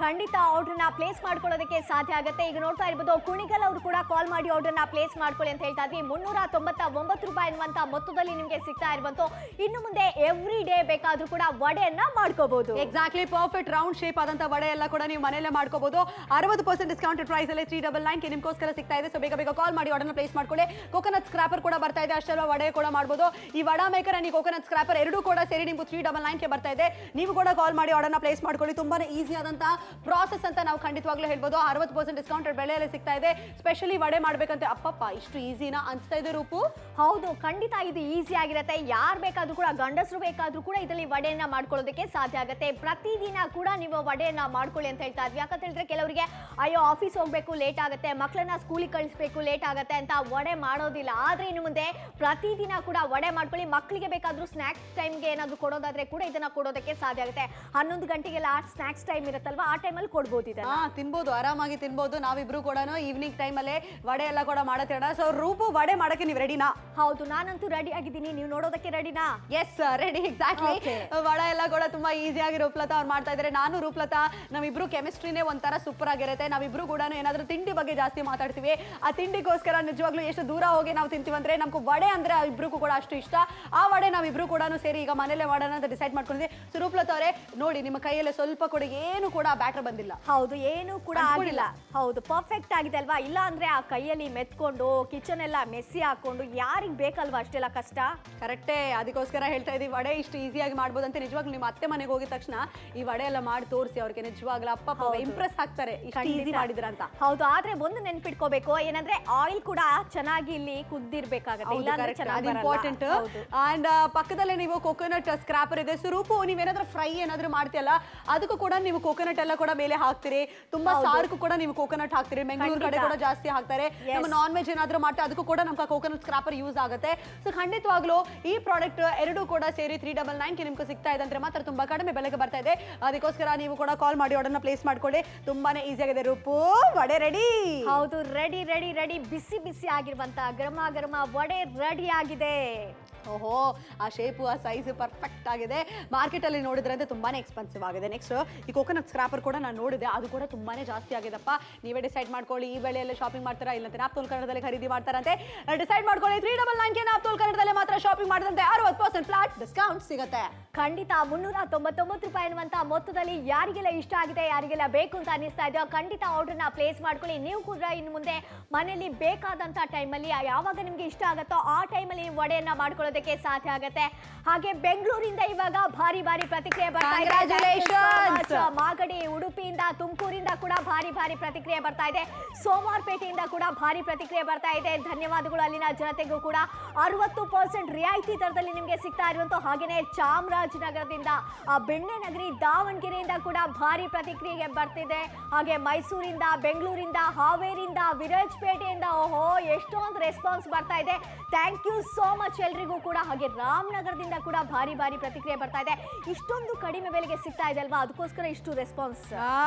ಖಂಡಿತ ಆರ್ಡರ್ನ ಪ್ಲೇಸ್ ಮಾಡ್ಕೊಳ್ಳೋದಕ್ಕೆ ಸಾಧ್ಯ ಆಗುತ್ತೆ. ಈಗ ನೋಡ್ತಾ ಇರ್ಬೋದು ಕುಣಿಗಲ್ ಅವರು ಕೂಡ ಕಾಲ್ ಮಾಡಿ ಆರ್ಡರ್ನ ಪ್ಲೇಸ್ ಮಾಡ್ಕೊಳ್ಳಿ ಅಂತ ಹೇಳ್ತಾ ಇದ್ವಿ. 399 ರೂಪಾಯಿ ಅನ್ನುವಂತ ಮೊತ್ತದಲ್ಲಿ ನಿಮಗೆ ಸಿಗ್ತಾ ಇರುವಂತ ಇನ್ನು ಮುಂದೆ ಎವ್ರಿ ಡೇ ಬೇಕಾದ್ರೂ ಕೂಡ ವಡೆಯನ್ನ ಮಾಡ್ಕೋಬಹುದು. ಎಕ್ಸಾಕ್ಟ್ಲಿ ಪರ್ಫೆಕ್ಟ್ ರೌಂಡ್ ಶೇಪ್ ಆದಂತ ವಡೆ ಎಲ್ಲ ಕೂಡ ನೀವು ಮನೆಯಲ್ಲೇ ಮಾಡ್ಕೋಬಹುದು. 60% ಡಿಸ್ಕೌಂಟೆಡ್ ಪ್ರೈಸ್ ಅಲ್ಲಿ 399 ನಿಮ್ಗೋಸ್ಕರ ಸಿಗ್ತಾ ಇದೆ. ಸೊ ಬೇಗ ಬೇಗ ಕಾಲ್ ಮಾಡಿ ಆರ್ಡರ್ನ ಪ್ಲೇಸ್ ಮಾಡ್ಕೊಳ್ಳಿ. ಕೋಕೋನಟ್ ಸ್ಕ್ರಾಪರ್ ಕೂಡ ಬರ್ತಾ ಇದೆ, ಅಷ್ಟೆಲ್ಲ ವಡೆ ಕೂಡ ಮಾಡಬಹುದು. ಈ ವಡಾ ಮೇಕರ್ ಅಂಡ್ ಕೋಕೋನಟ್ ಸ್ಕ್ರಾಪರ್ ಎರಡೂ ಕೂಡ ಸೇರಿ ನಿಮ್ಗೆ 399 ಗೆ ಬರ್ತಾ ಇದೆ. ನೀವು ಕೂಡ ಕಾಲ್ ಮಾಡಿ ಆರ್ಡರ್ನ ಪ್ಲೇಸ್ ಮಾಡ್ಕೊಳ್ಳಿ. ತುಂಬಾನೇ ಈಸಿ ಆದಂತ ಪ್ರಾಸೆಸ್ ಅಂತ ನಾವು ಖಂಡಿತವಾಗ್ಲೂ ಹೇಳ್ಬೋದು. 60% ಡಿಸ್ಕೌಂಟೆಡ್ ಬೆಲೆಯಲ್ಲಿ ಸಿಗ್ತಾ ಇದೆ. ಸ್ಪೆಷಲಿ ವಡೆ ಮಾಡ್ಬೇಕಂತ ಅಪ್ಪಪ್ಪ ಇಷ್ಟು ಈಸಿನಾ ಅನ್ಸ್ತಾ ಇದೆ ರೂಪು? ಹೌದು, ಖಂಡಿತ ಇದು ಈಸಿ ಆಗಿರುತ್ತೆ. ಯಾರು ಬೇಕಾದ್ರೂ ಕೂಡ, ಗಂಡಸರು ಬೇಕಾದ್ರೂ ಕೂಡ ಇದರಲ್ಲಿ ವಡೆಯನ್ನ ಮಾಡ್ಕೊಳ್ಳೋದಕ್ಕೆ ಸಾಧ್ಯ ಆಗುತ್ತೆ. ಪ್ರತಿದಿನ ಕೂಡ ನೀವು ವಡೆಯನ್ನ ಮಾಡ್ಕೊಳ್ಳಿ ಅಂತ ಹೇಳ್ತಾ ಇದ್ವಿ. ಯಾಕಂತ ಹೇಳಿದ್ರೆ ಕೆಲವರಿಗೆ ಅಯ್ಯೋ ಆಫೀಸ್ ಹೋಗ್ಬೇಕು ಲೇಟ್ ಆಗುತ್ತೆ, ಮಕ್ಕಳನ್ನ ಸ್ಕೂಲಿಗೆ ಕಳಿಸ್ಬೇಕು ಲೇಟ್ ಆಗುತ್ತೆ ಅಂತ ವಡೆ ಮಾಡೋದಿಲ್ಲ. ಆದ್ರೆ ಇನ್ನು ಮುಂದೆ ಪ್ರತಿದಿನ ಕೂಡ ವಡೆ ಮಾಡ್ಕೊಳ್ಳಿ. ಮಕ್ಕಳಿಗೆ ಬೇಕಾದ್ರೂ ಸ್ನಾಕ್ಸ್ ಟೈಮ್ಗೆ ಏನಾದ್ರು ಕೊಡೋದಾದ್ರೆ ಕೂಡ ಇದನ್ನ ಕೊಡೋದಕ್ಕೆ ಸಾಧ್ಯ ಆಗುತ್ತೆ. 11 ಗಂಟೆಗೆಲ್ಲ ಸ್ನಾಕ್ಸ್ ಟೈಮ್ ಇರುತ್ತಲ್ವಾ, ಆ ಟೈಮಲ್ಲಿ ಕೊಡ್ಬೋದು ಇದನ್ನ. ತಿನ್ಬೋದು, ಆರಾಮಾಗಿ ತಿನ್ಬೋದು. ನಾವಿಬ್ರು ಕೂಡ ಈವ್ನಿಂಗ್ ಟೈಮ್ ಅಲ್ಲಿ ವಡೆ ಎಲ್ಲ ಕೂಡ ಮಾಡತ್ತೇಡ. ಸೊ ರೂಪು ವಡೆ ಮಾಡಕ್ಕೆ ನೀವು ರೆಡಿನಾ? ಹೌದು, ನಾನಂತೂ ರೆಡಿ ಆಗಿದ್ದೀನಿ. ನೀವು ನೋಡೋದಕ್ಕೆ ರೆಡಿನಾ? Yes ready, exactly. ವಡೆ ಎಲ್ಲ ಕೂಡ ತುಂಬಾ ಈಸಿಯಾಗಿ ರೂಪ್ಲತಾ ಅವ್ರು ಮಾಡ್ತಾ ಇದ್ದಾರೆ. ನಾನು ರೂಪ್ಲತಾ ನಾವಿಬ್ರು ಕೆಮಿಸ್ಟ್ರಿನೇ ಒಂಥರ ಸೂಪರ್ ಆಗಿರುತ್ತೆ. ನಾವಿಬ್ರು ಕೂಡ ಏನಾದ್ರೂ ತಿಂಡಿ ಬಗ್ಗೆ ಜಾಸ್ತಿ ಮಾತಾಡ್ತೀವಿ. ಆ ತಿಂಡಿಗೋಸ್ಕರ ನಿಜವಾಗ್ಲೂ ಎಷ್ಟು ದೂರ ಹೋಗಿ ನಾವು ತಿಂತೀವಿ ಅಂದ್ರೆ ನಮ್ಗೆ ವಡೆ ಅಂದ್ರೆ ಇಬ್ರಿಗೂ ಕೂಡ ಅಷ್ಟು ಇಷ್ಟ. ಆ ವಡೆ ನಾವಿಬ್ರು ಕೂಡ ಸೇರಿ ಈಗ ಮನೇಲೆ ಮಾಡೋಣ ಅಂತ ಡಿಸೈಡ್ ಮಾಡ್ಕೊಂಡಿದ್ವಿ. ಸೊ ರೂಪ್ಲತಾ ಅವರೇ ನೋಡಿ, ನಿಮ್ಮ ಕೈಯಲ್ಲಿ ಸ್ವಲ್ಪ ಕೂಡ ಏನು ಕೂಡ ಬ್ಯಾಟರ್ ಬಂದಿಲ್ಲ. ಹೌದು, ಏನು ಕೂಡ ಆಗಿಲ್ಲ. ಹೌದು, ಪರ್ಫೆಕ್ಟ್ ಆಗಿದೆ ಅಲ್ವಾ? ಇಲ್ಲ ಅಂದ್ರೆ ಆ ಕೈಯಲ್ಲಿ ಮೆತ್ಕೊಂಡು ಕಿಚನ್ ಎಲ್ಲ ಮೆಸ್ಸಿ ಹಾಕೊಂಡು ಯಾರಿಗ್ ಬೇಕಲ್ವಾ ಅಷ್ಟೆಲ್ಲ ಕಷ್ಟ? ಕರೆಕ್ಟೇ, ಅದಕ್ಕೋಸ್ಕರ ಹೇಳ್ತಾ ಇದೀವಿ ವಡೆ ಇಷ್ಟು ಈಸಿಯಾಗಿ ಮಾಡ್ಬೋದು ಅಂತ. ನಿಜವಾಗ್ಲೂ ನಿಮ್ಮ ಅತ್ತೆ ಮನೆಗೆ ಹೋಗಿದ ತಕ್ಷಣ ಈ ವಡೆ ಎಲ್ಲ ಮಾಡಿ ತೋರಿಸಿ ಅವ್ರಿಗೆ ನಿಜವಾಗ್ಲೂ ಅಪ್ಪ ಇಂಪ್ರೆಸ್ ಆಗ್ತಾರೆ ಇಷ್ಟು ಈಸಿ ಮಾಡಿದ್ರ ಅಂತ. ಹೌದು, ಆದ್ರೆ ಒಂದು ನೆನ್ಪಿಟ್ಕೋಬೇಕು, ಏನಂದ್ರೆ ಆಯಿಲ್ ಕೂಡ ಚೆನ್ನಾಗಿ ಇಲ್ಲಿ ಕುದ್ದಿರ್ಬೇಕಾಗತ್ತೆ. ಇಂಪಾರ್ಟೆಂಟ್. ಅಂಡ್ ಪಕ್ಕದಲ್ಲೇ ನೀವು ಕೋಕೋನಟ್ ಸ್ಕ್ರಾಪರ್ ಇದೆ. ಸ್ವರೂಪು ನೀವೇನಾದ್ರೂ ಫ್ರೈ ಏನಾದ್ರೂ ಮಾಡ್ತೀಯಲ್ಲ, ಅದಕ್ಕೂ ಕೂಡ ನೀವು ಕೋಕೋನಟ್ ಎಲ್ಲ ಕೂಡ ಮೇಲೆ ಹಾಕ್ತೀರಿ. ತುಂಬಾ ಸಾರ್ಕು ಕೂಡ ನೀವು ಕೋಕೋನಟ್ ಹಾಕ್ತೀರಿ. ಬೆಂಗಳೂರು ಕಡೆ ಕೂಡ ಜಾಸ್ತಿ ಹಾಕ್ತಾರೆ. ನಮ್ಮ ನಾನ್ ವೆಜ್ ಏನಾದ್ರೂ ಮಾಡ್ತಾರೆ ಅದಕ್ಕೂ ಕೂಡ ನಮ್ಗೆ ಕೋಕೋನಟ್ ಸ್ಕ್ರಾಪರ್ ಯೂಸ್ ಆಗುತ್ತೆ. ಸೊ ಖಂಡಿತವಾಗ್ಲೂ ಈ ಪ್ರಾಡಕ್ಟ್ ಎರಡೂ ಕೂಡ ಸೇರಿ 399 ನಿಮ್ಗೆ ಸಿಗ್ತಾ ಇದೆ ಅಂದ್ರೆ ಮಾತ್ರ ತುಂಬಾ ಕಡಿಮೆ ಬೆಲೆಗೆ ಬರ್ತಾ ಇದೆ. ಅದಕ್ಕೋಸ್ಕರ ನೀವು ಕೂಡ ಕಾಲ್ ಮಾಡಿ ಆರ್ಡರ್ನ ಪ್ಲೇಸ್ ಮಾಡ್ಕೊಳ್ಳಿ. ತುಂಬಾನೇ ಈಸಿ ಆಗಿದೆ. ರೂಪು ವಡೆ ರೆಡಿ? ಹೌದು, ರೆಡಿ ರೆಡಿ ರೆಡಿ. ಬಿಸಿ ಬಿಸಿ ಆಗಿರುವಂತ ಗರಮ ಗರಮ ವಡೆ ರೆಡಿ ಆಗಿದೆ. ಓಹೋ, ಆ ಶೇಪು ಆ ಸೈಜ್ ಪರ್ಫೆಕ್ಟ್ ಆಗಿದೆ. ಮಾರ್ಕೆಟ್ ಅಲ್ಲಿ ನೋಡಿದ್ರೆ ಅಂತ ತುಂಬಾನೇ ಎಕ್ಸ್ಪೆನ್ಸಿವ್ ಆಗಿದೆ. ನೆಕ್ಸ್ಟ್ ಈ ಕೋಕೋನಟ್ ಸ್ಕ್ರಾಪರ್ ಕೂಡ ನಾನು ನೋಡಿದೆ, ಅದು ಕೂಡ ತುಂಬಾನೇ ಜಾಸ್ತಿ ಆಗಿದೆಪ್ಪ. ನೀವೇ ಡಿಸೈಡ್ ಮಾಡ್ಕೊಳ್ಳಿ, ಈ ಬೆಳೆಯಲ್ಲಿ ಶಾಪಿಂಗ್ ಮಾಡ್ತಾರಾ ಇಲ್ಲಂತೆ ನಾಪ್ತೋಲ್ ಕನ್ನಡದಲ್ಲಿ ಖರೀದಿ ಮಾಡ್ತಾರಂತೆ. ಡಿಸೈಡ್ ಮಾಡ್ಕೊಳ್ಳಿ. 399 ನಾಪ್ತೋಲ್ ಕನ್ನಡದಲ್ಲಿ ಮಾತ್ರ ಶಾಪಿಂಗ್ ಮಾಡಿದಂತೆ 60% ಫ್ಲಾಟ್ ಡಿಸ್ಕೌಂಟ್ ಸಿಗುತ್ತೆ. ಖಂಡಿತ 399 ರೂಪಾಯಿ ಅನ್ನುವಂತ ಮೊತ್ತದಲ್ಲಿ ಯಾರಿಗೆಲ್ಲ ಇಷ್ಟ ಆಗಿದೆ, ಯಾರಿಗೆಲ್ಲ ಬೇಕು ಅಂತ ಅನಿಸ್ತಾ ಇದೆಯೋ ಖಂಡಿತ ಆರ್ಡರ್ನ ಪ್ಲೇಸ್ ಮಾಡ್ಕೊಳ್ಳಿ. ನೀವು ಕೂಡ ಇನ್ನು ಮುಂದೆ ಮನೆಯಲ್ಲಿ ಬೇಕಾದಂತ ಟೈಮಲ್ಲಿ ಯಾವಾಗ ನಿಮ್ಗೆ ಇಷ್ಟ ಆಗುತ್ತೋ ಆ ಟೈಮಲ್ಲಿ ವಡೆಯನ್ನ ಮಾಡ್ಕೊಳ್ಳೋದಕ್ಕೆ ಸಾಧ್ಯ ಆಗುತ್ತೆ. ಹಾಗೆ ಬೆಂಗಳೂರಿಂದ ಇವಾಗ ಭಾರಿ ಭಾರಿ ಪ್ರತಿಕ್ರಿಯೆ ಬರ್ತಾ ಇದೆ. ಮಾಗಡಿ, ಉಡುಪಿಯಿಂದ, ತುಮಕೂರಿಂದ ಕೂಡ ಭಾರಿ ಭಾರಿ ಪ್ರತಿಕ್ರಿಯೆ ಬರ್ತಾ ಇದೆ. ಸೋಮವಾರಪೇಟೆಯಿಂದ ಕೂಡ ಭಾರಿ ಪ್ರತಿಕ್ರಿಯೆ ಬರ್ತಾ ಇದೆ. ಧನ್ಯವಾದಗಳು ಅಲ್ಲಿನ ಜನತೆಗೂ ಕೂಡ. 60% ರಿಯಾಯಿತಿ ದರದಲ್ಲಿ ನಿಮಗೆ ಸಿಗ್ತಾ ಇರುವಂತ. ಹಾಗೇನೆ ಚಾಮರಾಜನಗರದಿಂದ, ಬೆಣ್ಣೆ ನಗರಿ, ದಾವಣಗೆರೆಯಿಂದ ಕೂಡ ಭಾರಿ ಪ್ರತಿಕ್ರಿಯೆ ಬರ್ತಿದೆ. ಹಾಗೆ ಮೈಸೂರಿಂದ, ಬೆಂಗಳೂರಿಂದ, ಹಾವೇರಿಯಿಂದ, ವಿರಾಜಪೇಟೆಯಿಂದ ಓಹೋ ಎಷ್ಟೊಂದು ರೆಸ್ಪಾನ್ಸ್ ಬರ್ತಾ ಇದೆ. ಥ್ಯಾಂಕ್ ಯು ಸೋ ಮಚ್ ಎಲ್ರಿಗೂ ಕೂಡ. ಹಾಗೆ ರಾಮನಗರದಿಂದ ಕೂಡ ಭಾರಿ ಭಾರಿ ಪ್ರತಿಕ್ರಿಯೆ ಬರ್ತಾ ಇದೆ. ಇಷ್ಟೊಂದು ಕಡಿಮೆ ಬೆಲೆಗೆ ಸಿಗ್ತಾ ಇದೆ ಅಲ್ವಾ, ಅದಕ್ಕೋಸ್ಕರ ಇಷ್ಟು ರೆಸ್ಪಾನ್ಸ್.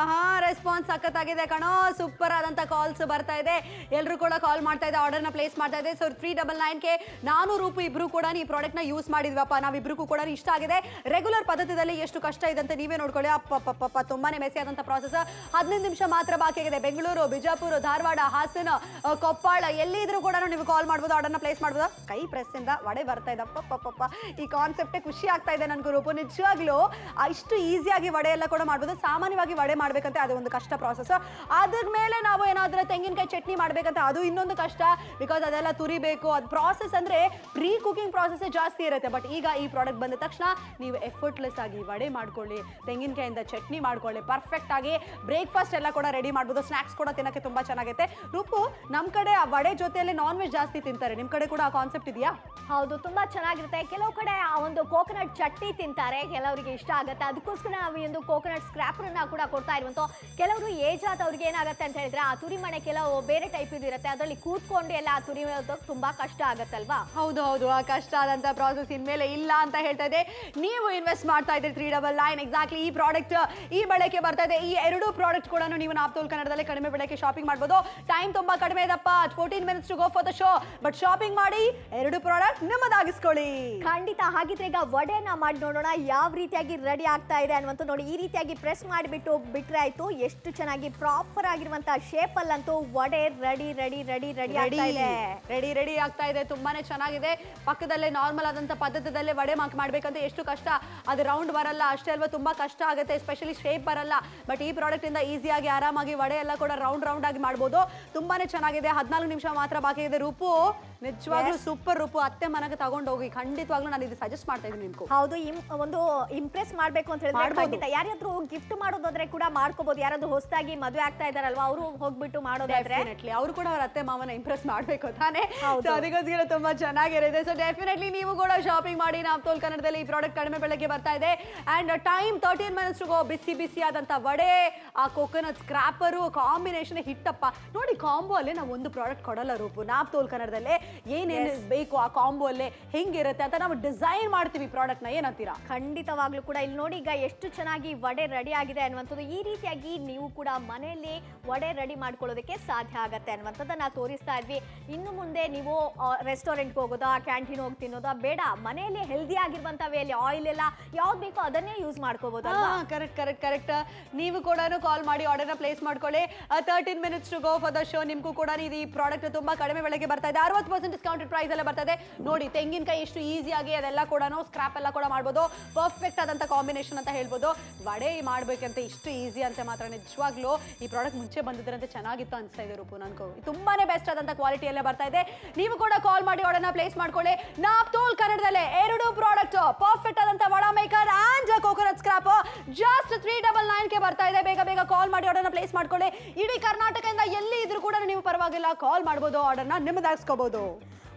ರೆಸ್ಪಾನ್ಸ್ ಸಖತ್ತಾಗಿದೆ ಕಣೋ. ಸೂಪರ್ ಆದಂತ ಕಾಲ್ಸ್ ಬರ್ತಾ ಇದೆ. ಎಲ್ಲರೂ ಕೂಡ ಕಾಲ್ ಮಾಡ್ತಾ ಇದೆ, ಆರ್ಡರ್ನ ಪ್ಲೇಸ್ ಮಾಡ್ತಾ ಇದೆ. ಸೊ 399ಗೆ ನಾನು ರೂಪು ಇಬ್ರು ಕೂಡ ಈ ಪ್ರಾಡಕ್ಟ್ ನ ಯೂಸ್ ಮಾಡಿದ್ವಪ್ಪ. ನಾವಿಬ್ರಿಗೂ ಕೂಡ ಇಷ್ಟ ಆಗಿದೆ. ರೆಗ್ಯುಲರ್ ಪದ್ಧತಿಯಲ್ಲಿ ಎಷ್ಟು ಕಷ್ಟ ಇದೆ ಅಂತ ನೀವೇ ನೋಡ್ಕೊಳ್ಳಿ. ಅಪ್ಪಪ್ಪ ತುಂಬಾನೇ ಮೆಸಿ ಆದಂತ ಪ್ರಾಸೆಸ್. 15 ನಿಮಿಷ ಮಾತ್ರ ಬಾಕಿ ಆಗಿದೆ. ಬೆಂಗಳೂರು, ಬಿಜಾಪುರ, ಧಾರವಾಡ, ಹಾಸನ, ಕೊಪ್ಪಳ ಎಲ್ಲಿದ್ರು ಕೂಡ ನೀವು ಕಾಲ್ ಮಾಡ್ಬೋದು, ಆರ್ಡರ್ನ ಪ್ಲೇಸ್ ಮಾಡ್ಬೋದು. ಕೈ ಪ್ರೆಸ್ ಇಂದ ವಡೆ ಬರ್ತಾ ಇದೆ. ಅಪ್ಪಪ್ಪ ಈ ಕಾನ್ಸೆಪ್ಟೇ ಖುಷಿ ಆಗ್ತಾ ಇದೆ ನನ್ಗೂ ರೂಪು. ನಿಜವಾಗ್ಲೂ ಇಷ್ಟು ಈಸಿಯಾಗಿ ವಡೆ ಎಲ್ಲ ಕೂಡ ಮಾಡ್ಬೋದು. ಸಾಮಾನ್ಯವಾಗಿ ವಡೆ ಮಾಡ್ಬೇಕಂತ ಅದು ಒಂದು ಕಷ್ಟ ಪ್ರಾಸೆಸ್. ಅದ್ರ ಮೇಲೆ ನಾವು ಏನಾದ್ರೂ ತೆಂಗಿನಕಾಯಿ ಚಟ್ನಿ ಮಾಡ್ಬೇಕಂತ ಅದು ಇನ್ನೊಂದು ಕಷ್ಟ. ಬಿಕಾಸ್ ಅದೆಲ್ಲ ತುರಿಬೇಕು. ಅದು ಪ್ರಾಸೆಸ್ ಅಂದ್ರೆ ಪ್ರೀ ಕುಕಿಂಗ್ ಪ್ರಾಸೆಸ್ ಜಾಸ್ತಿ ಇರುತ್ತೆ. ಬಟ್ ಈಗ ಈ ಪ್ರಾಡಕ್ಟ್ ಬಂದ ತಕ್ಷಣ ನೀವು ಎಫರ್ಟ್ಲೆಸ್ ಆಗಿ ವಡೆ ಮಾಡ್ಕೊಳ್ಳಿ, ತೆಂಗಿನಕಾಯಿಂದ ಚಟ್ನಿ ಮಾಡ್ಕೊಳ್ಳಿ. ಪರ್ಫೆಕ್ಟ್ ಆಗಿ ಬ್ರೇಕ್ಫಾಸ್ಟ್ ಎಲ್ಲ ಕೂಡ ರೆಡಿ ಮಾಡ್ಬೋದು. ಸ್ನಾಕ್ಸ್ ಕೂಡ ತಿನ್ನಕ್ಕೆ ತುಂಬಾ ಚೆನ್ನಾಗೈತೆ. ರೂಪು, ನಮ್ ಕಡೆ ಆ ವಡೆ ಜೊತೆಯಲ್ಲಿ ನಾನ್ ವೆಜ್ ಜಾಸ್ತಿ ತಿಂತಾರೆ. ನಿಮ್ ಕಡೆ ಕೂಡ ಆ ಕಾನ್ಸೆಪ್ಟ್ ಇದೆಯಾ? ಹೌದು, ತುಂಬಾ ಚೆನ್ನಾಗಿರುತ್ತೆ. ಕೆಲವು ಕಡೆ ಆ ಒಂದು ಕೋಕೋನಟ್ ಚಟ್ನಿ ತಿಂತಾರೆ, ಕೆಲವರಿಗೆ ಇಷ್ಟ ಆಗುತ್ತೆ. ಅದಕ್ಕೋಸ್ಕರ ನಾವು ಈ ಒಂದು ಕೋಕೋನಟ್ ಸ್ಕ್ರಾಪರ್ ಅನ್ನ ಕೂಡ ಕೊಡ್ತಾ ಇರುವಂತ. ಕೆಲವರು ಏಜ್ ಆದವ್ರಿಗೆ ಏನಾಗುತ್ತೆ ಅಂತ ಹೇಳಿದ್ರೆ ಆ ತುರಿಮಣೆ ಕೆಲವು ಬೇರೆ ಟೈಪ್ ಇರುತ್ತೆ, ಅದರಲ್ಲಿ ಕೂತ್ಕೊಂಡು ಎಲ್ಲ ಆ ತುರಿಯೋದಕ್ಕೆ ತುಂಬಾ ಕಷ್ಟ ಆಗತ್ತಲ್ವಾ? ಹೌದು, ಆ ಕಷ್ಟ ಆದಂತ ಪ್ರಾಸೆಸ್ ಇನ್ಮೇಲೆ ಇಲ್ಲ ಅಂತ ಹೇಳ್ತಾ ಇದೆ. ನೀವು ಇನ್ವೆಸ್ಟ್ ಮಾಡ್ತಾ ಇದ್ದೀರಿ 399 ಎಕ್ಸಾಕ್ಟ್ಲಿ ಈ ಪ್ರಾಡಕ್ಟ್ ಈ ಬೆಳೆಗೆ ಬರ್ತಾ ಇದೆ. ಈ ಎರಡು ಪ್ರಾಡಕ್ಟ್ ಕೂಡ ನೀವು ನಾಪ್ತೋಲ್ ಕನ್ನಡದಲ್ಲಿ ಕಡಿಮೆ ಬೆಲೆಗೆ ಶಾಪಿಂಗ್ ಮಾಡಬಹುದು. ಟೈಮ್ ತುಂಬಾ ಕಡಿಮೆ ಇದಪ್ಪ, 14 minutes to go for the show. But shopping ಮಾಡಿ ಎರಡು ಪ್ರಾಡಕ್ಟ್ ನಿಮ್ಮದಾಗಿಸ್ಕೊಳ್ಳಿ. ಖಂಡಿತ. ಹಾಗಿದ್ರೆ ಈಗ ವಡೆನ ಮಾಡಿ ನೋಡೋಣ ಯಾವ ರೀತಿಯಾಗಿ ರೆಡಿ ಆಗ್ತಾ ಇದೆ ಅನ್ನುವಂತ. ನೋಡಿ, ಈ ರೀತಿಯಾಗಿ ಪ್ರೆಸ್ ಮಾಡಿಬಿಟ್ಟು ಬಿಟ್ರೆ ಆಯ್ತು. ಎಷ್ಟು ಚೆನ್ನಾಗಿ ಪ್ರಾಪರ್ ಆಗಿರುವಂತಹ ಶೇಪ್ ಅಲ್ಲಂತೂ ವಡೆ ರೆಡಿ ಆಗ್ತಾ ಇದೆ. ತುಂಬಾನೇ ಚೆನ್ನಾಗಿದೆ. ಪಕ್ಕದಲ್ಲೇ ನಾರ್ಮಲ್ ಆದಂತ ಪದ್ಧತಿಯಲ್ಲೇ ವಡೆ ಮಾಡ್ಬೇಕಂತ ಎಷ್ಟು ಕಷ್ಟ, ಅದು ರೌಂಡ್ ಬರಲ್ಲ ಅಷ್ಟೇ ಅಲ್ವಾ, ತುಂಬಾ ಕಷ್ಟ ಆಗುತ್ತೆ, ಎಸ್ಪೆಷಲಿ ಶೇಪ್ ಬರಲ್ಲ. ಬಟ್ ಈ ಪ್ರಾಡಕ್ಟ್ ಇಂದ ಈಸಿಯಾಗಿ ಆರಾಮಾಗಿ ವಡೆ ಎಲ್ಲ ಕೂಡ ರೌಂಡ್ ಆಗಿ ಮಾಡ್ಬೋದು. ತುಂಬಾನೇ ಚೆನ್ನಾಗಿದೆ. 14 ನಿಮಿಷ ಮಾತ್ರ ಬಾಕಿ ಇದೆ. ರೂಪು ನಿಜವಾಗ್ಲೂ ಸೂಪರ್. ರೂಪು ಅತ್ತೆ ಮನೆಗೆ ತಗೊಂಡೋಗಿ ಖಂಡಿತವಾಗ್ಲೂ ನಾನು ಇದು ಸಜೆಸ್ಟ್ ಮಾಡ್ತಾ ಇದ್ದೀನಿ ನಿಮ್ಗೆ. ಹೌದು, ಒಂದು ಇಂಪ್ರೆಸ್ ಮಾಡ್ಬೇಕು ಅಂತ ಹೇಳಿದ್ರೆ ಖಂಡಿತ ಯಾರಾದ್ರೂ ಗಿಫ್ಟ್ ಮಾಡೋದಾದ್ರೆ ಕೂಡ ಮಾಡ್ಕೋಬಹುದು. ಯಾರಾದ್ರೂ ಹೊಸದಾಗಿ ಮದುವೆ ಆಗ್ತಾ ಇದಾರಲ್ವಾ, ಅವರು ಹೋಗ್ಬಿಟ್ಟು ಮಾಡೋದಾದ್ರೆ ಅವರು ಕೂಡ ಅವ್ರ ಅತ್ತೆ ಮಾವನ ಇಂಪ್ರೆಸ್ ಮಾಡ್ಬೇಕು ತಾನೇ. ಅದಕ್ಕೋಸ್ಕರ ತುಂಬಾ ಚೆನ್ನಾಗಿರುತ್ತೆ. ಸೊ ಡೆಫಿನೆಟ್ಲಿ ನೀವು ಕೂಡ ಶಾಪಿಂಗ್ ಮಾಡಿ. ನಾಪ್ತೋಲ್ ಕನ್ನಡದಲ್ಲಿ ಈ ಪ್ರಾಡಕ್ಟ್ ಕಡಿಮೆ ಬೆಲೆಗೆ ಬರ್ತಾ ಇದೆ. ಅಂಡ್ ಟೈಮ್ 13 ಮಿನಿಟ್ಸ್ ಗೋ. ಬಿಸಿ ಆದಂತ ವಡೆ, ಆ ಕೊಕೊನಟ್ ಸ್ಕ್ರಾಪರು ಕಾಂಬಿನೇಷನ್ ಹಿಟ್ಟಪ್ಪ. ನೋಡಿ, ಕಾಂಬೋ ಅಲ್ಲೇ ನಾವು ಒಂದು ಪ್ರಾಡಕ್ಟ್ ಕೊಡಲ್ಲ ರೂಪು. ನಾಪ್ತೋಲ್ ಕನ್ನಡದಲ್ಲೇ ಏನೇನು ಬೇಕು ಆ ಕಾಂಬೋ ಅಲ್ಲೇ ಹೆಂಗಿರುತ್ತೆ ಅಂತ ನಾವು ಡಿಸೈನ್ ಮಾಡ್ತೀವಿ ಪ್ರಾಡಕ್ಟ್ ನ. ಏನಂತೀರಾ? ಖಂಡಿತವಾಗ್ಲೂ ಕೂಡ. ಇಲ್ಲಿ ನೋಡಿ, ಈಗ ಎಷ್ಟು ಚೆನ್ನಾಗಿ ವಡೆ ರೆಡಿ ಆಗಿದೆ ಅನ್ನುವಂಥದ್ದು. ಈ ರೀತಿಯಾಗಿ ನೀವು ಕೂಡ ಮನೆಯಲ್ಲಿ ವಡೆ ರೆಡಿ ಮಾಡ್ಕೊಳ್ಳೋದಕ್ಕೆ ಸಾಧ್ಯ ಆಗತ್ತೆ ಅನ್ನುವಂಥದ್ದನ್ನ ತೋರಿಸ್ತಾ ಇದ್ವಿ. ಇನ್ನು ಮುಂದೆ ನೀವು ರೆಸ್ಟೋರೆಂಟ್ಗೆ ಹೋಗೋದಾ, ಕ್ಯಾಂಟೀನ್ ಹೋಗಿ ತಿನ್ನೋದಾ ಬೇಡ, ಮನೆಯಲ್ಲಿ ಹೆಲ್ದಿ ಆಗಿರುವಂತ ವೇಲಿ ಆಯಿಲ್ ಎಲ್ಲ ಯಾವ್ದು ಬೇಕೋ ಅದನ್ನೇ ಯೂಸ್ ಮಾಡ್ಕೋಬಹುದು. ಕರೆಕ್ಟ್. ನೀವು ಕೂಡ ಕಾಲ್ ಮಾಡಿ ಆರ್ಡರ್ನ ಪ್ಲೇಸ್ ಮಾಡ್ಕೊಳ್ಳಿ. 13 minutes to go for the show. ನಿಮ್ಗೂ ಕೂಡ ಈ ಪ್ರಾಡಕ್ಟ್ ತುಂಬಾ ಕಡಿಮೆ ಬೆಲೆಗೆ ಬರ್ತಾ ಇದೆ. 60% ಡಿಸ್ಕೌಂಟೆಡ್ ಪ್ರೈಸ್ ಎಲ್ಲ ಬರ್ತಾ ಇದೆ. ನೋಡಿ, ತೆಂಗಿನಕಾಯಿ ಎಷ್ಟು ಈಸಿಯಾಗಿ ಅದೆಲ್ಲ ಕೂಡ ಸ್ಕ್ರಾಪ್ ಎಲ್ಲ ಕೂಡ ಮಾಡ್ಬೋದು. ಪರ್ಫೆಕ್ಟ್ ಆದಂತ ಕಾಂಬಿನೇಷನ್ ಅಂತ ಹೇಳ್ಬೋದು. ವಡೆ ಮಾಡ್ಬೇಕಂತ ಇಷ್ಟು ಈಸಿ ಅಂತ ಮಾತ್ರ ನಿಜವಾಗ್ಲೂ ಈ ಪ್ರಾಡಕ್ಟ್ ಮುಂಚೆ ಬಂದಿದ್ರಂತೆ ಚೆನ್ನಾಗಿತ್ತು ಅನ್ಸ್ತಾ ಇದೆ ರೂಪು. ನನ್ಗೂ ತುಂಬಾನೇ ಬೆಸ್ಟ್ ಆದಂತ ಕ್ವಾಲಿಟಿಯಲ್ಲೇ ಬರ್ತಾ ಇದೆ. ನೀವು ಕೂಡ ಕಾಲ್ ಮಾಡಿ ಆರ್ಡರ್ನ ಪ್ಲೇಸ್ ಮಾಡ್ಕೊಳ್ಳಿ. ನಾಪ್ತೋಲ್ ಕನ್ನಡದಲ್ಲೇ ಎರಡು ಪ್ರಾಡಕ್ಟ್, ಪರ್ಫೆಕ್ಟ್ ಆದಂತ vada maker and coconut scrap just 399 ಗೆ ಬರ್ತಾ ಇದೆ. ಬೇಗ ಕಾಲ್ ಮಾಡಿ ಆರ್ಡರ್ನ ಪ್ಲೇಸ್ ಮಾಡ್ಕೊಳ್ಳಿ. ಇಡೀ ಕರ್ನಾಟಕದಿಂದ ಎಲ್ಲಿ ಇದ್ರೂ ಕೂಡ ನೀವು ಪರವಾಗಿಲ್ಲ ಕಾಲ್ ಮಾಡ್ಬೋದು, ಆರ್ಡರ್ನ ನಿಮ್ಮದಾಗಿಸ್ಕೋಬಹುದು.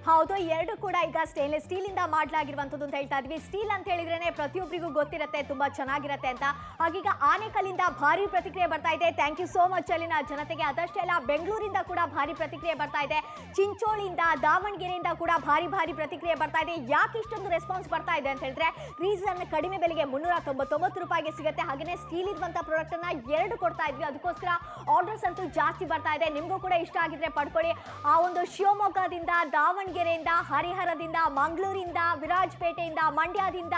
ಹೌದು, ಎರಡು ಕೂಡ ಈಗ ಸ್ಟೇನ್ಲೆಸ್ ಸ್ಟೀಲ್ ಇಂದ ಮಾಡಲಾಗಿರುವಂತದ್ದು ಅಂತ ಹೇಳ್ತಾ ಇದ್ವಿ. ಸ್ಟೀಲ್ ಅಂತ ಹೇಳಿದ್ರೇನೆ ಪ್ರತಿಯೊಬ್ಬರಿಗೂ ಗೊತ್ತಿರುತ್ತೆ, ತುಂಬಾ ಚೆನ್ನಾಗಿರುತ್ತೆ ಅಂತ. ಹಾಗೀಗ ಆನೇಕಲ್ಲಿಂದ ಭಾರಿ ಪ್ರತಿಕ್ರಿಯೆ ಬರ್ತಾ ಇದೆ. ಥ್ಯಾಂಕ್ ಯು ಸೋ ಮಚ್ ಅಲ್ಲಿನ ಜನತೆಗೆ. ಅದಷ್ಟೇ ಅಲ್ಲ, ಬೆಂಗಳೂರಿಂದ ಕೂಡ ಭಾರಿ ಪ್ರತಿಕ್ರಿಯೆ ಬರ್ತಾ ಇದೆ. ಚಿಂಚೋಳಿಯಿಂದ, ದಾವಣಗೆರೆಯಿಂದ ಕೂಡ ಭಾರಿ ಪ್ರತಿಕ್ರಿಯೆ ಬರ್ತಾ ಇದೆ. ಯಾಕೆ ಇಷ್ಟೊಂದು ರೆಸ್ಪಾನ್ಸ್ ಬರ್ತಾ ಇದೆ ಅಂತ ಹೇಳಿದ್ರೆ, ರೀಸನ್ ಕಡಿಮೆ ಬೆಲೆಗೆ 399 ರೂಪಾಯಿಗೆ ಸಿಗುತ್ತೆ. ಹಾಗೆಯೇ ಸ್ಟೀಲ್ ಇರುವಂತ ಪ್ರಾಡಕ್ಟ್ ಅನ್ನ ಎರಡು ಕೊಡ್ತಾ ಇದ್ವಿ. ಅದಕ್ಕೋಸ್ಕರ ಆರ್ಡರ್ಸ್ ಅಂತೂ ಜಾಸ್ತಿ ಬರ್ತಾ ಇದೆ. ನಿಮಗೂ ಕೂಡ ಇಷ್ಟ ಆಗಿದ್ರೆ ಪಡ್ಕೊಳ್ಳಿ. ಆ ಒಂದು ಶಿವಮೊಗ್ಗದಿಂದ, ದಾವಣಗೆರೆಯಿಂದ, ಹರಿಹರದಿಂದ, ಮಂಗಳೂರಿಂದ, ವಿರಾಜಪೇಟೆಯಿಂದ, ಮಂಡ್ಯದಿಂದ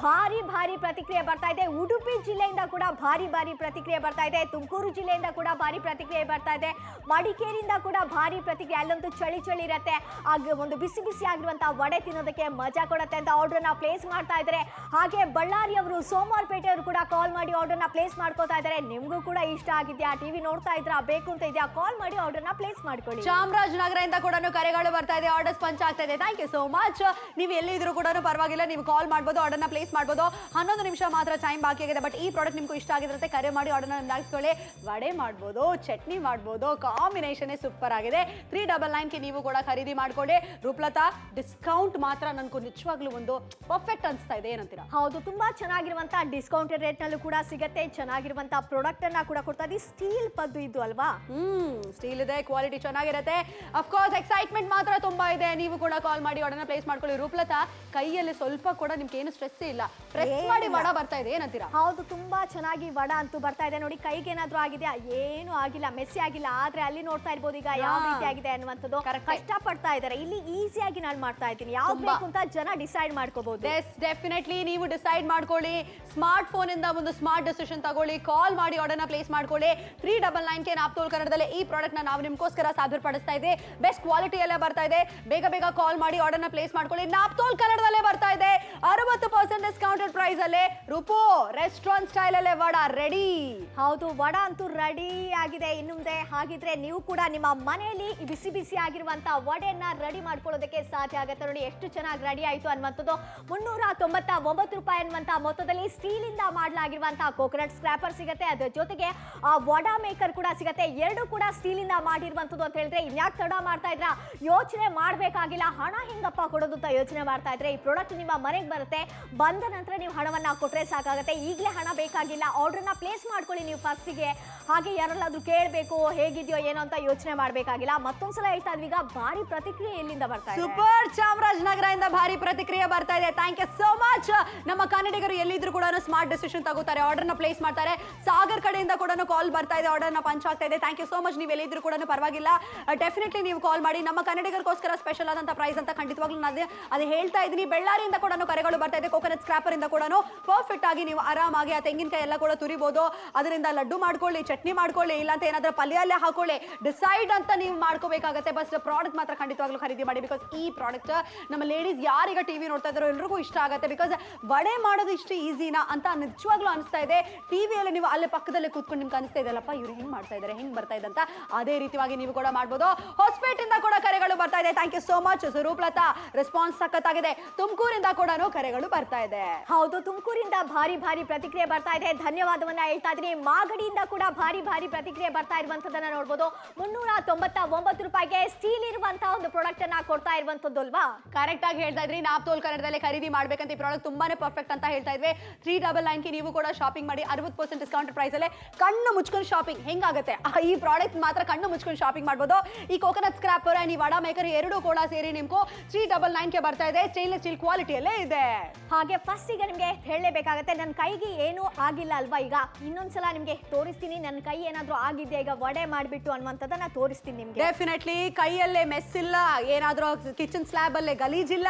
ಭಾರಿ ಪ್ರತಿಕ್ರಿಯೆ ಬರ್ತಾ ಇದೆ. ಉಡುಪಿ ಜಿಲ್ಲೆಯಿಂದ ಕೂಡ ಭಾರಿ ಪ್ರತಿಕ್ರಿಯೆ ಬರ್ತಾ ಇದೆ. ತುಮಕೂರು ಜಿಲ್ಲೆಯಿಂದ ಕೂಡ ಭಾರಿ ಪ್ರತಿಕ್ರಿಯೆ ಬರ್ತಾ ಇದೆ. ಮಡಿಕೇರಿಯಿಂದ ಕೂಡ ಭಾರಿ ಪ್ರತಿಕ್ರಿಯೆ. ಅಲ್ಲಂತೂ ಚಳಿ ಇರುತ್ತೆ. ಆಗ ಒಂದು ಬಿಸಿ ಆಗಿರುವಂತಹ ವಡೆ ತಿನ್ನೋದಕ್ಕೆ ಮಜಾ ಕೊಡುತ್ತೆ ಅಂತ ಆರ್ಡರ್ನ ಪ್ಲೇಸ್ ಮಾಡ್ತಾ ಇದ್ದಾರೆ. ಹಾಗೆ ಬಳ್ಳಾರಿಯವರು, ಸೋಮವಾರಪೇಟೆಯವರು ಕೂಡ ಕಾಲ್ ಮಾಡಿ ಆರ್ಡರ್ನ ಪ್ಲೇಸ್ ಮಾಡ್ಕೋತಾ ಇದ್ದಾರೆ. ನಿಮಗೂ ಕೂಡ ಇಷ್ಟ ಆಗಿದ್ಯಾ, ಟಿವಿ ನೋಡ್ತಾ ಇದ್ರಾ, ಬೇಕು ಅಂತ ಇದೆಯಾ, ಕಾಲ್ ಮಾಡಿ ಆರ್ಡರ್ನ ಪ್ಲೇಸ್ ಮಾಡ್ಕೊಳ್ಳಿ. ಚಾಮರಾಜನಗರದಿಂದ ಕೂಡ ಕರೆಗಳು ಬರ್ತಾ ಇದೆ, ಆರ್ಡರ್ಸ್ ಪಂಚ್ ಆಗ್ತಾ ಇದೆ. Thank you so much. ನೀವು ಎಲ್ಲಿದ್ರು ಕೂಡ ಪರವಾಗಿಲ್ಲ, ನೀವು ಕಾಲ್ ಮಾಡ್ಬೋದು, ಆರ್ಡರ್ನ ಪ್ಲೇಸ್ ಮಾಡ್ಬೋದು. 11 ನಿಮಿಷ ಮಾತ್ರ ಟೈಮ್ ಬಾಕಿ ಆಗಿದೆ. ಬಟ್ ಈ ಪ್ರಾಡಕ್ಟ್ ನಿಮ್ಗೂ ಇಷ್ಟ ಆಗಿರುತ್ತೆ, ಕರೆ ಮಾಡಿ ಆರ್ಡರ್ನ ನಿಮ್ದಾಗಿಸ್ಕೊಳ್ಳಿ. ವಡೆ ಮಾಡ್ಬೋದು, ಚಟ್ನಿ ಮಾಡ್ಬೋದು, ಕಾಂಬಿನೇಷನ್ ಸೂಪರ್ ಆಗಿದೆ. 399 ಗೆ ನೀವು ಕೂಡ ಖರೀದಿ ಮಾಡ್ಕೊಳ್ಳಿ. ರೂಪಲತಾ, ಡಿಸ್ಕೌಂಟ್ ಮಾತ್ರ ನನಗೂ ನಿಜವಾಗ್ಲೂ ಒಂದು ಪರ್ಫೆಕ್ಟ್ ಅನ್ಸ್ತಾ ಇದೆ. ಏನಂತೀರಾ? ಹೌದು, ತುಂಬಾ ಚೆನ್ನಾಗಿರುವಂತ ಡಿಸ್ಕೌಂಟೆಡ್ ರೇಟ್ ನಲ್ಲೂ ಕೂಡ ಸಿಗುತ್ತೆ. ಚೆನ್ನಾಗಿರುವಂತ ಪ್ರಾಡಕ್ಟ್ ಅನ್ನ ಕೂಡ ಕೊಡ್ತಾ ಇದ್ದೀವಿ. ಸ್ಟೀಲ್ ಪದ್ದು ಇದು ಅಲ್ವಾ? ಸ್ಟೀಲ್ ಇದೆ, ಕ್ವಾಲಿಟಿ ಚೆನ್ನಾಗಿರುತ್ತೆ. ಅಫ್ಕೋರ್ಸ್ ಎಕ್ಸೈಟ್ಮೆಂಟ್ ಮಾತ್ರ ತುಂಬಾ ಇದೆ. ನೀವು ಕೂಡ ಕಾಲ್ ಮಾಡಿ ಆರ್ಡರ್ನ ಪ್ಲೇಸ್ ಮಾಡ್ಕೊಳ್ಳಿ. ರೂಪಲತಾ, ಕೈಯಲ್ಲಿ ಸ್ವಲ್ಪ ಕೂಡ ನಿಮ್ಗೆ ಏನು ಸ್ಟ್ರೆಸ್ ಇಲ್ಲ, ಪ್ರೆಸ್ ಮಾಡಿ ವಡ ಬರ್ತಾ ಇದೆ. ಏನಂತೀರಾ? ಹೌದು, ತುಂಬಾ ಚೆನ್ನಾಗಿ ವಡ ಅಂತೂ ಬರ್ತಾ ಇದೆ. ನೋಡಿ, ಕೈಗೆ ಏನಾದ್ರೂ ಆಗಿದೆಯಾ? ಏನು ಆಗಿಲ್ಲ, ಮೆಸ್ಸಿ ಆಗಿಲ್ಲ. ಆದ್ರೆ ಅಲ್ಲಿ ನೋಡ್ತಾ ಇರ್ಬೋದು ಈಗ ಯಾವ ರೀತಿ ಆಗಿದೆ ಅನ್ನುವಂಥದ್ದು. ಕಷ್ಟ ಪಡ್ತಾ ಇದ್ದಾರೆ. ಇಲ್ಲಿ ಈಸಿಯಾಗಿ ನಾನು ಮಾಡ್ತಾ ಇದ್ದೀನಿ. ಯಾವ್ದು ಬೇಕು ಅಂತ ಜನ ಡಿಸೈಡ್ ಮಾಡ್ಕೋಬಹುದು. ಡೆಫಿನೆಟ್ಲಿ ನೀವು ಡಿಸೈಡ್ ಮಾಡ್ಕೊಳ್ಳಿ. ಸ್ಮಾರ್ಟ್ ಫೋನ್ ಇಂದ ಒಂದು ಸ್ಮಾರ್ಟ್ ಡಿಸಿಷನ್ ತಗೊಳ್ಳಿ. ಕಾಲ್ ಮಾಡಿ ಆರ್ಡರ್ನ ಪ್ಲೇಸ್ ಮಾಡ್ಕೊಳ್ಳಿ. 399 ಗೆ ನಾಪ್ತೋಲ್ ಕನ್ನಡದಲ್ಲಿ ಈ ಪ್ರಾಡಕ್ಟ್ ನ ನಾವು ನಿಮ್ಗೋಸ್ಕರ ಸಾದರಪಡಿಸ್ತಾ ಇದೆ. ಬೆಸ್ಟ್ ಕ್ವಾಲಿಟಿ ಎಲ್ಲ ಬರ್ತಾ ಇದೆ. ಬೇಗ ಕಾಲ್ ಮಾಡಿ ಆರ್ಡರ್ನ ಪ್ಲೇಸ್ ಮಾಡ್ಕೊಳ್ಳಿ. ನಾಪ್ತೋಲ್ ಕನ್ನಡದಲ್ಲೇ ಬರ್ತಾ ಇದೆ. 60% ಡಿಸ್ಕೌಂಟೆಡ್ ಪ್ರೈಸ್ ಅಲ್ಲೇ ರೂಪೋ ರೆಸ್ಟೋರೆಂಟ್ ಸ್ಟೈಲ್ ಅಲ್ಲೇ ವಡ ರೆಡಿ. ಹೌದು, ವಡ ಅಂತೂ ರೆಡಿ ಆಗಿದೆ. ಇನ್ನು ಮುಂದೆ ಹಾಗಿದ್ರೆ ನೀವು ಕೂಡ ನಿಮ್ಮ ಮನೆಯಲ್ಲಿ ಬಿಸಿ ಆಗಿರುವಂತ ವಡೆಯನ್ನ ರೆಡಿ ಮಾಡ್ಕೊಳ್ಳೋದಕ್ಕೆ ಸಾಧ್ಯ ಆಗುತ್ತೆ. ನೋಡಿ, ಎಷ್ಟು ಚೆನ್ನಾಗಿ ರೆಡಿ ಆಯ್ತು ಅನ್ನುವಂಥದ್ದು. 399 ರೂಪಾಯಿ ಅನ್ನುವಂತ ಮೊತ್ತದಲ್ಲಿ ಸ್ಟೀಲ್ ಇಂದ ಮಾಡಲಾಗಿರುವಂತಹ ಕೋಕೋನಟ್ ಸ್ಕ್ರಾಪರ್ ಸಿಗುತ್ತೆ. ಅದರ ಜೊತೆಗೆ ಆ ವಡಾ ಮೇಕರ್ ಕೂಡ ಸಿಗುತ್ತೆ. ಎರಡು ಕೂಡ ಸ್ಟೀಲ್ ಇಂದ ಮಾಡಿರುವಂತದ್ದು ಅಂತ ಹೇಳಿದ್ರೆ ಇನ್ಯಾಕೆ ತಡ ಮಾಡ್ತಾ ಇದ್ರ? ಯೋಚನೆ ಮಾಡ್ಬೇಕಾಗಿಲ್ಲ. ಹಣ ಹೆಂಗಪ್ಪ ಕೊಡೋದು ಅಂತ ಯೋಚನೆ ಮಾಡ್ತಾ ಇದ್ರೆ ಈ ಪ್ರಾಡಕ್ಟ್ ನಿಮ್ಮ ಮನೆಗೆ ಬರುತ್ತೆ. ಬಂದ ಬಂದ ನಂತರ ನೀವು ಹಣವನ್ನ ಕೊಟ್ರೆ ಸಾಕಾಗುತ್ತೆ. ಈಗಲೇ ಹಣ ಬೇಕಾಗಿಲ್ಲ, ಆರ್ಡರ್ನ ಪ್ಲೇಸ್ ಮಾಡ್ಕೊಳ್ಳಿ ನೀವು ಫಸ್ಟಿಗೆ. ಹಾಗೆ ಯಾರೆಲ್ಲಾದ್ರೂ ಕೇಳಬೇಕು ಹೇಗಿದೆಯೋ ಏನೋ ಅಂತ ಯೋಚನೆ ಮಾಡಬೇಕಾಗಿಲ್ಲ. ಮತ್ತೊಂದ್ಸಲ ಹೇಳ್ತಾ ಇದ್ವಿ, ಈಗ ಭಾರಿ ಪ್ರತಿಕ್ರಿಯೆ ಎಲ್ಲಿಂದ ಬರ್ತಾ ಇದೆ? ಸೂಪರ್ ಚಾಮರಾಜನಗರದಿಂದ ಭಾರಿ ಪ್ರತಿಕ್ರಿಯೆ ಬರ್ತಾ ಇದೆ. Thank you so much. ನಮ್ಮ ಕನ್ನಡಿಗರು ಎಲ್ಲಿದ್ರು ಕೂಡ ಸ್ಮಾರ್ಟ್ ಡಿಸಿಷನ್ ತಗೋತಾರೆ, ಆರ್ಡರ್ನ ಪ್ಲೇಸ್ ಮಾಡ್ತಾರೆ. ಸಾಗರ್ ಕಡೆಯಿಂದ ಕೂಡ ಕಾಲ್ ಬರ್ತಾ ಇದೆ, ಆರ್ಡರ್ನ ಪಂಚ್ ಆಗ್ತಾ ಇದೆ. Thank you so much. ನೀವು ಎಲ್ಲಿದ್ರು ಕೂಡ ಪರವಾಗಿಲ್ಲ, ಡೆಫಿನೆಟ್ಲಿ ನೀವು ಕಾಲ್ ಮಾಡಿ. ನಮ್ಮ ಕನ್ನಡಿಗರಿಗೋಸ್ಕರ ಸ್ಪೆಷಲ್ ಆದಂತ ಪ್ರೈಸ್ ಅಂತ ಖಂಡಿತವಾಗ್ಲೂ ನಾನು ಅದು ಹೇಳ್ತಾ ಇದ್ದೀನಿ. ಬೆಳ್ಳಾರಿಯಿಂದ ಕೂಡ ಕರೆಗಳು ಬರ್ತಾ ಇದೆ, ಕೋಕೋನಟ್ ಸ್ಕ್ರಾಪರ್ ಇಂದ ಕೂಡ ಪರ್ಫೆಕ್ಟ್ ಆಗಿ ನೀವು ಆರಾಮಾಗಿ ಆ ತೆಂಗಿನಕಾಯಿ ಎಲ್ಲ ಕೂಡ ತುರಿಬಹುದು. ಅದರಿಂದ ಲಡ್ಡು ಮಾಡ್ಕೊಳ್ಳಿ, ಚಟ್ನಿ ಮಾಡ್ಕೊಳ್ಳಿ, ಇಲ್ಲಾಂತ ಏನಾದ್ರೂ ಪಲ್ಯಲ್ಲೇ ಹಾಕೊಳ್ಳಿ, ಡಿಸೈಡ್ ಅಂತ ನೀವು ಮಾಡ್ಕೋಬೇಕಾಗುತ್ತೆ. ಬಸ್ ಪ್ರಾಡಕ್ಟ್ ಮಾತ್ರ ಖಂಡಿತವಾಗ್ಲೂ ಖರೀದಿ ಮಾಡಿ. ಬಿಕಾಸ್ ಈ ಪ್ರಾಡಕ್ಟ್ ನಮ್ಮ ಲೇಡೀಸ್ ಯಾರೀಗ ಟಿವಿ ನೋಡ್ತಾ ಇದ್ದಾರೋ ಎಲ್ರಿಗೂ ಇಷ್ಟ ಆಗುತ್ತೆ. ಬಿಕಾಸ್ ವಡೆ ಮಾಡೋದು ಇಷ್ಟು ಈಸಿನಾ ಅಂತ ನಿಜವಾಗ್ಲೂ ಅನಿಸ್ತಾ ಇದೆ. ಟಿವಿಯಲ್ಲಿ ನೀವು ಅಲ್ಲೇ ಪಕ್ಕದಲ್ಲೇ ಕೂತ್ಕೊಂಡು ನಿಮ್ಗೆ ಅನಿಸ್ತಾ ಇದೆಲ್ಲಪ್ಪ ಇವ್ರು ಹೆಂಗ್ ಮಾಡ್ತಾ ಇದ್ದಾರೆ, ಹೆಂಗ್ ಬರ್ತಾ ಇದೆ ಅಂತ. ಅದೇ ರೀತಿಯಾಗಿ ನೀವು ಕೂಡ ಮಾಡ್ಬೋದು. ಹೊಸಪೇಟೆಯಿಂದ ಕೂಡ ಕರೆಗಳು ಬರ್ತಾ ಇದೆ. Thank you so much Roopalatha, response ಸಖತ್ತಾಗಿದೆ. ತುಮಕೂರಿಂದ ಕೂಡ ಕರೆಗಳು ಬರ್ತಾ ಇದೆ. ಹೌದು, ತುಮಕೂರಿಂದ ಭಾರಿ ಪ್ರತಿಕ್ರಿಯೆ ಬರ್ತಾ ಇದೆ. ಧನ್ಯವಾದವನ್ನ ಹೇಳ್ತಾ ಇದ್ದೀನಿ. ಮಾಗಡಿಯಿಂದ ಕೂಡ ಭಾರಿ ಪ್ರತಿಕ್ರಿಯೆ ಬರ್ತಾ ಇರುವಂತದನ್ನ ನೋಡಬಹುದು. 399 ರೂಪಾಯಿಗೆ ಸ್ಟೀಲ್ ಇರುವಂತಹ ಒಂದು ಪ್ರಾಡಕ್ಟ್ ಅನ್ನ ಕೊಡ್ತಾ ಇರುವಂತದ್ದು ಅಲ್ವಾ? ಕರೆಕ್ಟ್ ಆಗಿ ಹೇಳ್ತಾ ಇದ್ರಿ. ನಾಪ್ತೋಲ್ ಕನ್ನಡದಲ್ಲೇ ಖರೀದಿ ಮಾಡ್ಬೇಕಂತ ಈ ಪ್ರಾಡಕ್ಟ್ ತುಂಬಾನೇ ಪರ್ಫೆಕ್ಟ್ ಅಂತ ಹೇಳ್ತಾ ಇದ್ವಿ. 399 ನೀವು ಕೂಡ ಶಾಪಿಂಗ್ ಮಾಡಿ. 60% ಡಿಸ್ಕೌಂಟ್ ಪ್ರೈಸ್ ಅಲ್ಲೇ ಕಣ್ಣು ಮುಚ್ಕೊಂಡು ಶಾಪಿಂಗ್ ಹೆಂಗಾಗುತ್ತೆ, ಈ ಪ್ರಾಡಕ್ಟ್ ಮಾತ್ರ ಕಣ್ಣು ಮುಚ್ಕೊಂಡು ಶಾಪಿಂಗ್ ಮಾಡ್ಬೋದು. ಈ ಕೋಕೋನಟ್ ಸ್ಕ್ರಾಪರ್ ಅಂಡ್ ಈ ವಡಾ ಮೇಕರ್ ಎರಡು ಕೂಡ ಸೇರಿ ನಿಮ್ಗೂ 399 ಗೆ ಬರ್ತಾ ಇದೆ. ಸ್ಟೇನ್ಲೆಸ್ ಸ್ಟೀಲ್ ಕ್ವಾಲಿಟಿಯಲ್ಲೇ ಇದೆ. ಹಾಗೆ ಫಸ್ಟ್ ಈಗ ನಿಮ್ಗೆ ಹೇಳಲೇಬೇಕಾಗುತ್ತೆ, ನನ್ನ ಕೈಗೆ ಏನೂ ಆಗಿಲ್ಲ ಅಲ್ವಾ. ಈಗ ಇನ್ನೊಂದ್ಸಲ ನಿಮ್ಗೆ ತೋರಿಸ್ತೀನಿ, ನನ್ನ ಕೈ ಏನಾದ್ರೂ ಆಗಿದ್ಯಾ ಈಗ ವಡೆ ಮಾಡ್ಬಿಟ್ಟು ಅನ್ನುವಂಥದ್ದನ್ನ ತೋರಿಸ್ತೀನಿ ನಿಮ್ಗೆ. ಡೆಫಿನೆಟ್ಲಿ ಕೈಯಲ್ಲೇ ಮೆಸ್ ಇಲ್ಲ, ಏನಾದ್ರೂ ಕಿಚನ್ ಸ್ಲ್ಯಾಬ್ ಅಲ್ಲೇ ಗಲೀಜಿಲ್ಲ,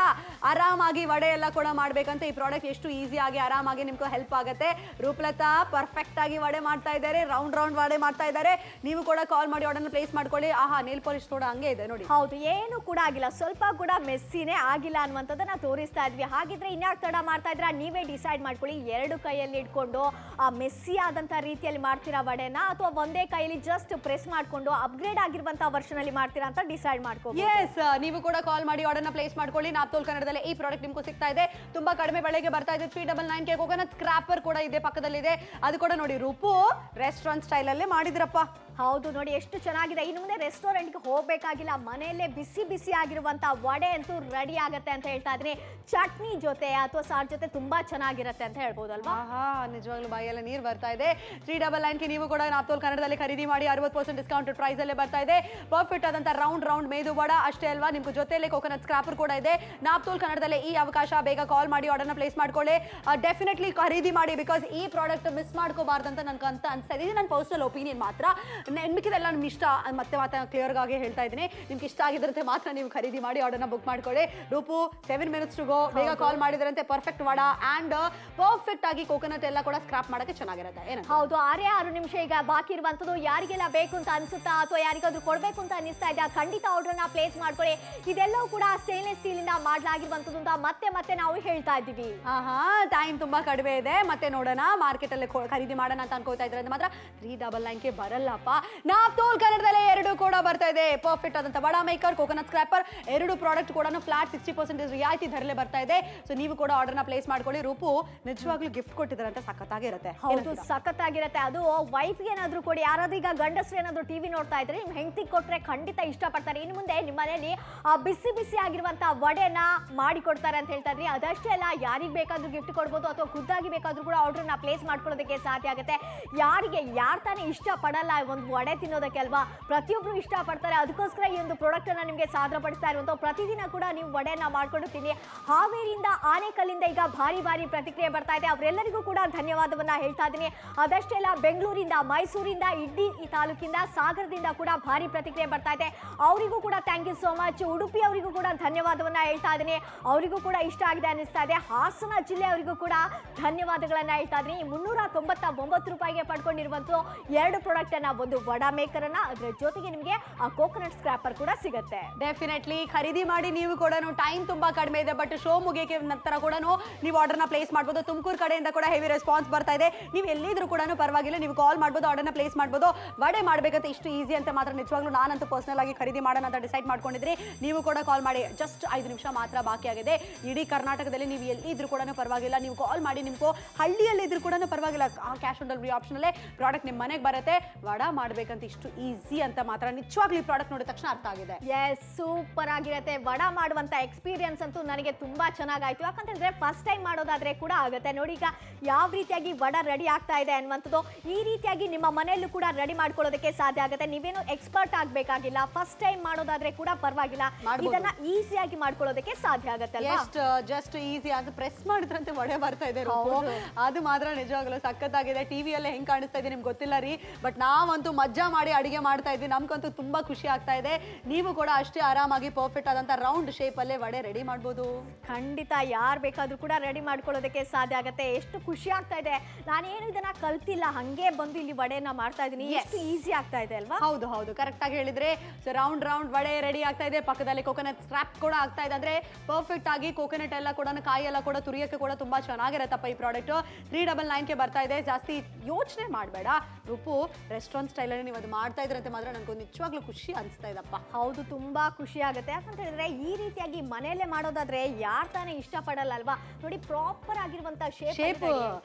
ಆರಾಮಾಗಿ ವಡೆ ಎಲ್ಲ ಕೂಡ ಮಾಡ್ಬೇಕಂತ ಈ ಪ್ರಾಡಕ್ಟ್ ಎಷ್ಟು ಈಸಿ ಆಗಿ ಆರಾಮಾಗಿ ನಿಮ್ಗೆ ಹೆಲ್ಪ್ ಆಗುತ್ತೆ. ರೂಪಲತಾ ಪರ್ಫೆಕ್ಟ್ ಆಗಿ ವಡೆ ಮಾಡ್ತಾ ಇದ್ದಾರೆ, ರೌಂಡ್ ವಡೆ ಮಾಡ್ತಾ ಇದ್ದಾರೆ. ನೀವು ಕೂಡ ಕಾಲ್ ಮಾಡಿ ಆರ್ಡರ್ನ ಪ್ಲೇಸ್ ಮಾಡ್ಕೊಳ್ಳಿ. ಆಹಾ, ನೇಲ್ ಪಾಲಿಶ್ ಕೂಡ ಹಂಗೆ ಇದೆ ನೋಡಿ. ಹೌದು, ಏನು ಕೂಡ ಆಗಿಲ್ಲ, ಸ್ವಲ್ಪ ಕೂಡ ಮೆಸ್ಸಿನೇ ಆಗಿಲ್ಲ ಅನ್ನುವಂಥದ್ದನ್ನ ತೋರಿಸ್ತಾ ಇದ್ವಿ. ಹಾಗಿದ್ರೆ ಇನ್ಯಾಕೆ ತಡ ಮಾಡ್ತಾ ಇದ್ರ, ನೀವೇ ಡಿಸೈಡ್ ಮಾಡ್ಕೊಳ್ಳಿ. ಎರಡು ಕೈಯಲ್ಲಿ ಇಟ್ಕೊಂಡು ಆ ಮೆಸ್ಸಿ ಆದಂತ ರೀತಿಯಲ್ಲಿ ಮಾಡ್ತೀರಾ ವಡೆನ, ಅಥವಾ ಒಂದೇ ಕೈಯಲ್ಲಿ ಜಸ್ಟ್ ಪ್ರೆಸ್ ಮಾಡ್ಕೊಂಡು ಅಪ್ಗ್ರೇಡ್ ಆಗಿರುವಂತಹ ವರ್ಷನ್ ಅಲ್ಲಿ ಮಾಡ್ತೀರಾ ಅಂತ ಡಿಸೈಡ್ ಮಾಡ್ಕೊಳ್ಳಿ. ಎಸ್, ನೀವು ಕೂಡ ಕಾಲ್ ಮಾಡಿ ಆರ್ಡರ್ನ ಪ್ಲೇಸ್ ಮಾಡ್ಕೊಳ್ಳಿ. ನಾಪ್ತೋಲ್ ಕನ್ನಡದಲ್ಲಿ ಈ ಪ್ರಾಡಕ್ಟ್ ನಿಮ್ಗೂ ಸಿಗ್ತಾ ಇದೆ. ತುಂಬಾ ಕಡಿಮೆ ಬೆಲೆಗೆ ಬರ್ತಾ ಇದೆ. 399 ಗೆ ಕೋಕೋನಟ್ ಸ್ಕ್ರಾಪರ್ ಕೂಡ ಇದೆ, ಪಕ್ಕದಲ್ಲಿದೆ. ಅದು ಕೂಡ ನೋಡಿ, ರೂಪು ರೆಸ್ಟೋರೆಂಟ್ ಸ್ಟೈಲ್ ಅಲ್ಲೇ ಮಾಡಿದ್ರಪ್ಪ. ಹೌದು, ನೋಡಿ ಎಷ್ಟು ಚೆನ್ನಾಗಿದೆ. ಇನ್ನು ಮುಂದೆ ರೆಸ್ಟೋರೆಂಟ್ಗೆ ಹೋಗ್ಬೇಕಾಗಿಲ್ಲ, ಮನೆಯಲ್ಲೇ ಬಿಸಿ ಆಗಿರುವಂತ ವಡೆ ಅಂತೂ ರೆಡಿ ಆಗುತ್ತೆ ಅಂತ ಹೇಳ್ತಾ ಇದ್ದೀನಿ. ಚಟ್ನಿ ಜೊತೆ ಅಥವಾ ಸಾರ್ ಜೊತೆ ತುಂಬಾ ಚೆನ್ನಾಗಿರುತ್ತೆ ಅಂತ ಹೇಳ್ಬೋದಲ್ವಾ? ನಿಜವಾಗ್ಲೂ ಬಾಯೆಲ್ಲ ನೀರು ಬರ್ತಾ ಇದೆ. 399 ಗೆ ನೀವು ಕೂಡ ನಾಪ್ತೋಲ್ ಕನ್ನಡದಲ್ಲಿ ಖರೀದಿ ಮಾಡಿ. 60% ಡಿಸ್ಕೌಂಟ್ ಪ್ರೈಸ್ ಅಲ್ಲೇ ಬರ್ತಾ ಇದೆ. ಪರ್ಫೆಕ್ಟ್ ಆದಂತ ರೌಂಡ್ ಮೇದು ವಡ ಅಷ್ಟೇ ಅಲ್ವಾ, ನಿಮ್ಗೆ ಜೊತೆಯಲ್ಲಿ ಕೋಕೋನಟ್ ಸ್ಕ್ರಾಪರ್ ಕೂಡ ಇದೆ. ನಾಪ್ತೋಲ್ ಕನ್ನಡದಲ್ಲಿ ಈ ಅವಕಾಶ, ಬೇಗ ಕಾಲ್ ಮಾಡಿ ಆರ್ಡರ್ನ ಪ್ಲೇಸ್ ಮಾಡ್ಕೊಳ್ಳಿ. ಡೆಫಿನೆಟ್ಲಿ ಖರೀದಿ ಮಾಡಿ. ಬಿಕಾಸ್ ಈ ಪ್ರಾಡಕ್ಟ್ ಮಿಸ್ ಮಾಡ್ಕೋಬಾರ್ದಂತ ನನ್ಗೆ ಅಂತ ಅನ್ಸ್ತಾ ಇದೆ. ನನ್ನ ಪರ್ಸನಲ್ ಒಪಿನಿಯನ್ ಮಾತ್ರ. ಮಿಕ್ಕಿದೆಲ್ಲ ನಿಮ್ಗೆ ಇಷ್ಟ ಮತ್ತೆ ಕ್ಲಿಯರ್ ಆಗಿ ಹೇಳ್ತಾ ಇದ್ದೀನಿ. ನಿಮ್ಗೆ ಇಷ್ಟ ಆಗಿದ್ರಂತೆ ಮಾತ್ರ ನೀವು ಖರೀದಿ ಮಾಡಿ ಆರ್ಡರ್ನ ಬುಕ್ ಮಾಡ್ಕೊಳ್ಳಿ. ರೂಪು 7 minutes to go, ಬೇಗ ಕಾಲ್ ಮಾಡಿದ್ರಂತೆ. ಪರ್ಫೆಕ್ಟ್ ವಡ ಅಂಡ್ ಪರ್ಫೆಕ್ಟ್ ಆಗಿ ಕೋಕೋನಟ್ ಎಲ್ಲ ಕೂಡ ಸ್ಕ್ರಾಪ್ ಮಾಡಕ್ಕೆ ಚೆನ್ನಾಗಿರುತ್ತೆ. ಹೌದು, 6 ನಿಮಿಷ ಈಗ ಬಾಕಿ ಇರುವಂತದ್ದು. ಯಾರಿಗೆಲ್ಲ ಬೇಕು ಅಂತ ಅನ್ಸುತ್ತಾ ಅಥವಾ ಯಾರಿಗಾದ್ರೂ ಕೊಡ್ಬೇಕು ಅಂತ ಅನಿಸ್ತಾ ಇದೆಯಾ, ಖಂಡಿತ ಆರ್ಡರ್ನ ಪ್ಲೇಸ್ ಮಾಡ್ಕೊಳ್ಳಿ. ಇದೆಲ್ಲವೂ ಕೂಡ ಸ್ಟೇನ್ಲೆಸ್ ಸ್ಟೀಲ್ ಇಂದ ಮಾಡಲಾಗಿರುವಂತದ್ದು ಅಂತ ಮತ್ತೆ ನಾವು ಹೇಳ್ತಾ ಇದ್ದೀವಿ. ಟೈಮ್ ತುಂಬಾ ಕಡಿಮೆ ಇದೆ. ಮತ್ತೆ ನೋಡೋಣ, ಮಾರ್ಕೆಟ್ ಅಲ್ಲಿ ಖರೀದಿ ಮಾಡೋಣ ಅಂತ ಅನ್ಕೋತಾ ಇದ್ರೆ ಮಾತ್ರ 399 ಗೆ ಬರಲ್ಲಪ್ಪ. ನಾಪ್ತೋಲ್ ಕನ್ನಡದಲ್ಲೇ ಎರಡು ಕೂಡ ಬರ್ತಾ ಇದೆ. ಪರ್ಫೆಕ್ಟ್ ಆದಂತ ವಡಾ ಮೇಕರ್, ಕೋಕೋನಟ್ ಸ್ಕ್ರಾಪರ್, ಎರಡು ಪ್ರಾಡಕ್ಟ್ ಕೂಡ ಫ್ಲಾಟ್ 60% ರಿಯಾಯಿತಿ ದರಲ್ಲೇ ಬರ್ತಾ ಇದೆ. ಸೊ ನೀವು ಕೂಡ ಆರ್ಡರ್ನ ಪ್ಲೇಸ್ ಮಾಡ್ಕೊಳ್ಳಿ. ರೂಪು ನಿಜವಾಗ್ಲೂ ಗಿಫ್ಟ್ ಕೊಟ್ಟಿದ್ದಾರಂತೆ, ಸಖತ್ತಾಗಿರುತ್ತೆ. ಹೌದು, ಸಖತ್ತಾಗಿರುತ್ತೆ. ಅದು ವೈಫ್ಗೆ ಏನಾದ್ರು ಕೊಡಿ. ಯಾರಾದ್ರೂ ಈಗ ಗಂಡಸರು ಏನಾದ್ರು ಟಿವಿ ನೋಡ್ತಾ ಇದ್ರೆ ನಿಮ್ ಹೆಂಡತಿ ಕೊಟ್ರೆ ಖಂಡಿತ ಇಷ್ಟಪಡ್ತಾರೆ. ಇನ್ನು ಮುಂದೆ ನಿಮ್ಮ ಮನೆಯಲ್ಲಿ ಬಿಸಿ ಆಗಿರುವಂತ ವಡೆನ ಮಾಡಿ ಕೊಡ್ತಾರೆ ಅಂತ ಹೇಳ್ತಾ ಇದ್ರಿ. ಅದಷ್ಟೇ ಅಲ್ಲ, ಯಾರಿಗೆ ಬೇಕಾದ್ರೂ ಗಿಫ್ಟ್ ಕೊಡ್ಬೋದು ಅಥವಾ ಖುದ್ದಾಗಿ ಬೇಕಾದ್ರೂ ಕೂಡ ಆರ್ಡರ್ನ ಪ್ಲೇಸ್ ಮಾಡ್ಕೊಳ್ಳೋದಕ್ಕೆ ಸಾಧ್ಯ ಆಗುತ್ತೆ. ಯಾರು ತಾನೇ ಇಷ್ಟ ಪಡಲ್ಲ ಒಂದು ವಡೆ ತಿನ್ನೋದಕ್ಕೆ ಅಲ್ವಾ? ಪ್ರತಿಯೊಬ್ರು ಇಷ್ಟ ಪಡ್ತಾರೆ. ಅದಕ್ಕೋಸ್ಕರ ಈ ಒಂದು ಪ್ರಾಡಕ್ಟ್ ಅನ್ನ ನಿಮಗೆ ಸಾದರಪಡಿಸ್ತಾ ಇರುವಂತ. ಪ್ರತಿದಿನ ಕೂಡ ನೀವು ವಡೆನ ಮಾಡ್ಕೊಂಡು ತಿನ್ನಿ. ಹಾವೇರಿಯಿಂದ, ಆನೇಕಲ್ಲಿಂದ ಈಗ ಭಾರಿ ಪ್ರತಿಕ್ರಿಯೆ ಬರ್ತಾ ಇದೆ. ಅವರೆಲ್ಲರಿಗೂ ಕೂಡ ಧನ್ಯವಾದವನ್ನ ಹೇಳ್ತಾ ಇದ್ದೀನಿ. ಅದಷ್ಟೇ ಅಲ್ಲ, ಬೆಂಗಳೂರಿಂದ, ಮೈಸೂರಿಂದ, ಇಡ್ಡಿ ಈ ತಾಲೂಕಿಂದ, ಸಾಗರದಿಂದ ಕೂಡ ಭಾರಿ ಪ್ರತಿಕ್ರಿಯೆ ಬರ್ತಾ ಇದೆ. ಅವರಿಗೂ ಕೂಡ thank you so much. Udupi ಅವರಿಗೂ ಕೂಡ ಧನ್ಯವಾದವನ್ನ ಹೇಳ್ತಾ ಇದ್ದೀನಿ. ಅವರಿಗೂ ಕೂಡ ಇಷ್ಟ ಆಗಿದೆ ಅನಿಸ್ತಾ ಇದೆ. ಹಾಸನ ಜಿಲ್ಲೆ ಅವರಿಗೂ ಕೂಡ ಧನ್ಯವಾದಗಳನ್ನ ಹೇಳ್ತಾ ಇದ್ದೀನಿ. 399 ರೂಪಾಯಿಗೆ ಪಡ್ಕೊಂಡಿರುವಂತ ಎರಡು ಪ್ರಾಡಕ್ಟ್ ಅನ್ನ, ಒಂದು ವಡಾ ಮೇಕರ್ ಅನ್ನ, ಅದರ ಜೊತೆಗೆ ನಿಮಗೆ ಆ ಕೋಕೋನಟ್ ಸ್ಕ್ರಾಪರ್ ಕೂಡ ಸಿಗುತ್ತೆ. ಡೆಫಿನೆಟ್ಲಿ ಖರೀದಿ ಮಾಡಿ. ನೀವು ಕೂಡ ಟೈಮ್ ತುಂಬಾ ಕಡಿಮೆ ಇದೆ, ಬಟ್ ಶೋ ಮುಗಿಯಕ್ಕೆ ನಂತರ ಕೂಡ ನೀವು ಆರ್ಡರ್ನ ಪ್ಲೇಸ್ ಮಾಡ್ಬೋದು. ತುಮಕೂರು ಕಡೆಯಿಂದ ಕೂಡ ಹೆವಿ ರೆಸ್ಪಾನ್ಸ್ ಬರ್ತಾ ಇದೆ. ನೀವು ಎಲ್ಲಿದ್ರು ಕೂಡ ಪರವಾಗಿಲ್ಲ, ನೀವು ಕಾಲ್ ಮಾಡ್ಬೋದು, ಆರ್ಡರ್ನ ಪ್ಲೇಸ್ ಮಾಡ್ಬೋದು. ವಡೆ ಮಾಡ್ಬೇಕಂತ ಇಷ್ಟು ಈಸಿ ಅಂತ ಮಾತ್ರ ನಿಜವಾಗ್ಲೂ ನಾನಂತೂ ಪರ್ಸನಲ್ ಆಗಿ ಖರೀದಿ ಮಾಡೋಣ ಅಂತ ಡಿಸೈಡ್ ಮಾಡ್ಕೊಂಡಿದ್ರಿ. ನೀವು ಕೂಡ ಕಾಲ್ ಮಾಡಿ. ಜಸ್ಟ್ 5 ನಿಮಿಷ ಮಾತ್ರ ಬಾಕಿ ಆಗಿದೆ. ಇಡೀ ಕರ್ನಾಟಕದಲ್ಲಿ ನೀವು ಎಲ್ಲಿದ್ರು ಕೂಡ ಪರವಾಗಿಲ್ಲ, ನೀವು ಕಾಲ್ ಮಾಡಿ. ನಿಮ್ಗೂ ಹಳ್ಳಿಯಲ್ಲಿ ಇದ್ರು ಕೂಡ ಪರವಾಗಿಲ್ಲ, ಆ ಕ್ಯಾಶ್ ಆನ್ ಡೆಲಿವರಿ ಆಪ್ಷನ್ ಅಲ್ಲೇ ಪ್ರಾಡಕ್ಟ್ ನಿಮ್ಮ ಮನೆಗೆ ಬರುತ್ತೆ. ವಡ ಮಾಡ್ಬೇಕಂತ ಇಷ್ಟು ಈಸಿ ಅಂತ ಮಾತ್ರ ನಿಜವಾಗ್ಲೂ ಈ ಪ್ರಾಡಕ್ಟ್ ನೋಡಿದ ತಕ್ಷಣ ಅರ್ಥ ಆಗಿದೆ. ಎಸ್, ಸೂಪರ್ ಆಗಿರುತ್ತೆ. ವಡ ಮಾಡುವಂತ ಎಕ್ಸ್ಪೀರಿಯನ್ಸ್ ಅಂತೂ ನನಗೆ ತುಂಬಾ ಚೆನ್ನಾಗಾಯ್ತು. ಯಾಕಂತಂದ್ರೆ ಫಸ್ಟ್ ಟೈಮ್ ಮಾಡೋದಾದ್ರೆ ಕೂಡ ಆಗುತ್ತೆ. ನೋಡಿ ಈಗ ಯಾವ ರೀತಿಯಾಗಿ ವಡ ರೆಡಿ ಆಗ್ತಾ ಇದೆ ಅನ್ನುವಂಥದ್ದು ಈ ರೀತಿಯಾಗಿ ನಿಮ್ಮ ಮನೆಯಲ್ಲೂ ಕೂಡ ರೆಡಿ ಮಾಡ್ಕೊಳ್ಳೋದಕ್ಕೆ ಸಾಧ್ಯ ಆಗುತ್ತೆ. ನೀವೇನು ಎಕ್ಸ್ಪರ್ಟ್ ಆಗ್ಬೇಕಾಗಿಲ್ಲ, ಫಸ್ಟ್ ಟೈಮ್ ಮಾಡೋದಾದ್ರೆ ಕೂಡ ಪರವಾಗಿಲ್ಲ, ಇದನ್ನ ಈಸಿಯಾಗಿ ಮಾಡ್ಕೊಳ್ಳೋದಕ್ಕೆ ಸಾಧ್ಯ ಆಗುತ್ತೆ. ಜಸ್ಟ್ ಈಸಿ ಆಗಿ ಪ್ರೆಸ್ ಮಾಡಿದ್ರಂತೆ ವಡೆ ಬರ್ತಾ ಇದೆ. ಅದು ಮಾತ್ರ ನಿಜವಾಗ್ಲೂ ಸಖತ್ತಾಗಿದೆ. ಟಿವಿಯಲ್ಲೇ ಹೆಂಗ್ ಕಾಣಿಸ್ತಾ ಇದೆ ನಿಮ್ಗೆ ಗೊತ್ತಿಲ್ಲ ರೀ, ಬಟ್ ನಾವಂತೂ ಮಜ್ಜಾ ಮಾಡಿ ಅಡಿಗೆ ಮಾಡ್ತಾ ಇದ್ವಿ. ನಮ್ಗಂತೂ ತುಂಬಾ ಖುಷಿ ಆಗ್ತಾ ಇದೆ. ನೀವು ಕೂಡ ಅಷ್ಟೇ ಆರಾಮಾಗಿ ಪರ್ಫೆಕ್ಟ್ ಆದಂತ ರೌಂಡ್ ಶೇಪ್ ಅಲ್ಲೇ ವಡೆ ರೆಡಿ ಮಾಡ್ಬೋದು. ಖಂಡಿತ ಯಾರು ಬೇಕಾದ್ರೂ ಕೂಡ ರೆಡಿ ಮಾಡ್ಕೊಳ್ಳೋದಕ್ಕೆ ಸಾಧ್ಯ ಆಗುತ್ತೆ. ಎಷ್ಟು ಖುಷಿ ಆಗ್ತಾ ಇದೆ. ನಾನೇನು ಇದನ್ನ ಕಲ್ತಿಲ್ಲ, ಹಂಗೆ ಬಂದು ಇಲ್ಲಿ ವಡೆನ ಮಾಡ್ತಾ ಇದೀನಿ. ಎಷ್ಟು ಈಸಿ ಆಗ್ತಾ ಇದೆ ಅಲ್ವಾ? ಹೌದು ಹೌದು, ಕರೆಕ್ಟ್ ಆಗಿ ಹೇಳಿದ್ರೆ. ಸೊ ರೌಂಡ್ ವಡೆ ರೆಡಿ ಆಗ್ತಾ ಇದೆ. ಪಕ್ಕದಲ್ಲಿ ಕೋಕೋನಟ್ ಸ್ಕ್ರಾಪ್ ಕೂಡ ಆಗ್ತಾ ಇದೆ. ಅಂದ್ರೆ ಪರ್ಫೆಕ್ಟ್ ಆಗಿ ಕೋಕೋನಟ್ ಎಲ್ಲ ಕೂಡ, ಕಾಯಿ ಎಲ್ಲ ಕೂಡ ತುರಿಯಕ್ಕೆ ಕೂಡ ತುಂಬಾ ಚೆನ್ನಾಗಿರತ್ತಪ್ಪ ಈ ಪ್ರಾಡಕ್ಟ್. 399ಗೆ ಬರ್ತಾ ಇದೆ. ಜಾಸ್ತಿ ಯೋಚನೆ ಮಾಡಬೇಡ ರೂಪು, ರೆಸ್ಟೋರೆಂಟ್ ಸ್ಟೈಲ್ ಅಲ್ಲಿ ನೀವು ಅದು ಮಾಡ್ತಾ ಇದ್ರಂತೆ ಮಾತ್ರ ನನಗೆ ನಿಜವಾಗ್ಲೂ ಖುಷಿ ಅನಿಸ್ತಾ ಇದಪ್ಪ. ಹೌದು, ತುಂಬಾ ಖುಷಿ ಆಗುತ್ತೆ. ಯಾಕಂತ ಹೇಳಿದ್ರೆ ಈ ರೀತಿಯಾಗಿ ಮನೆಯಲ್ಲೇ ಮಾಡೋದಾದ್ರೆ ಯಾರು ತಾನೇ ಇಷ್ಟಪಡಲ್ಲ ಅಲ್ವಾ? ನೋಡಿ ಪ್ರಾಪರ್ ಆಗಿರುವಂತ ಶೇಪ್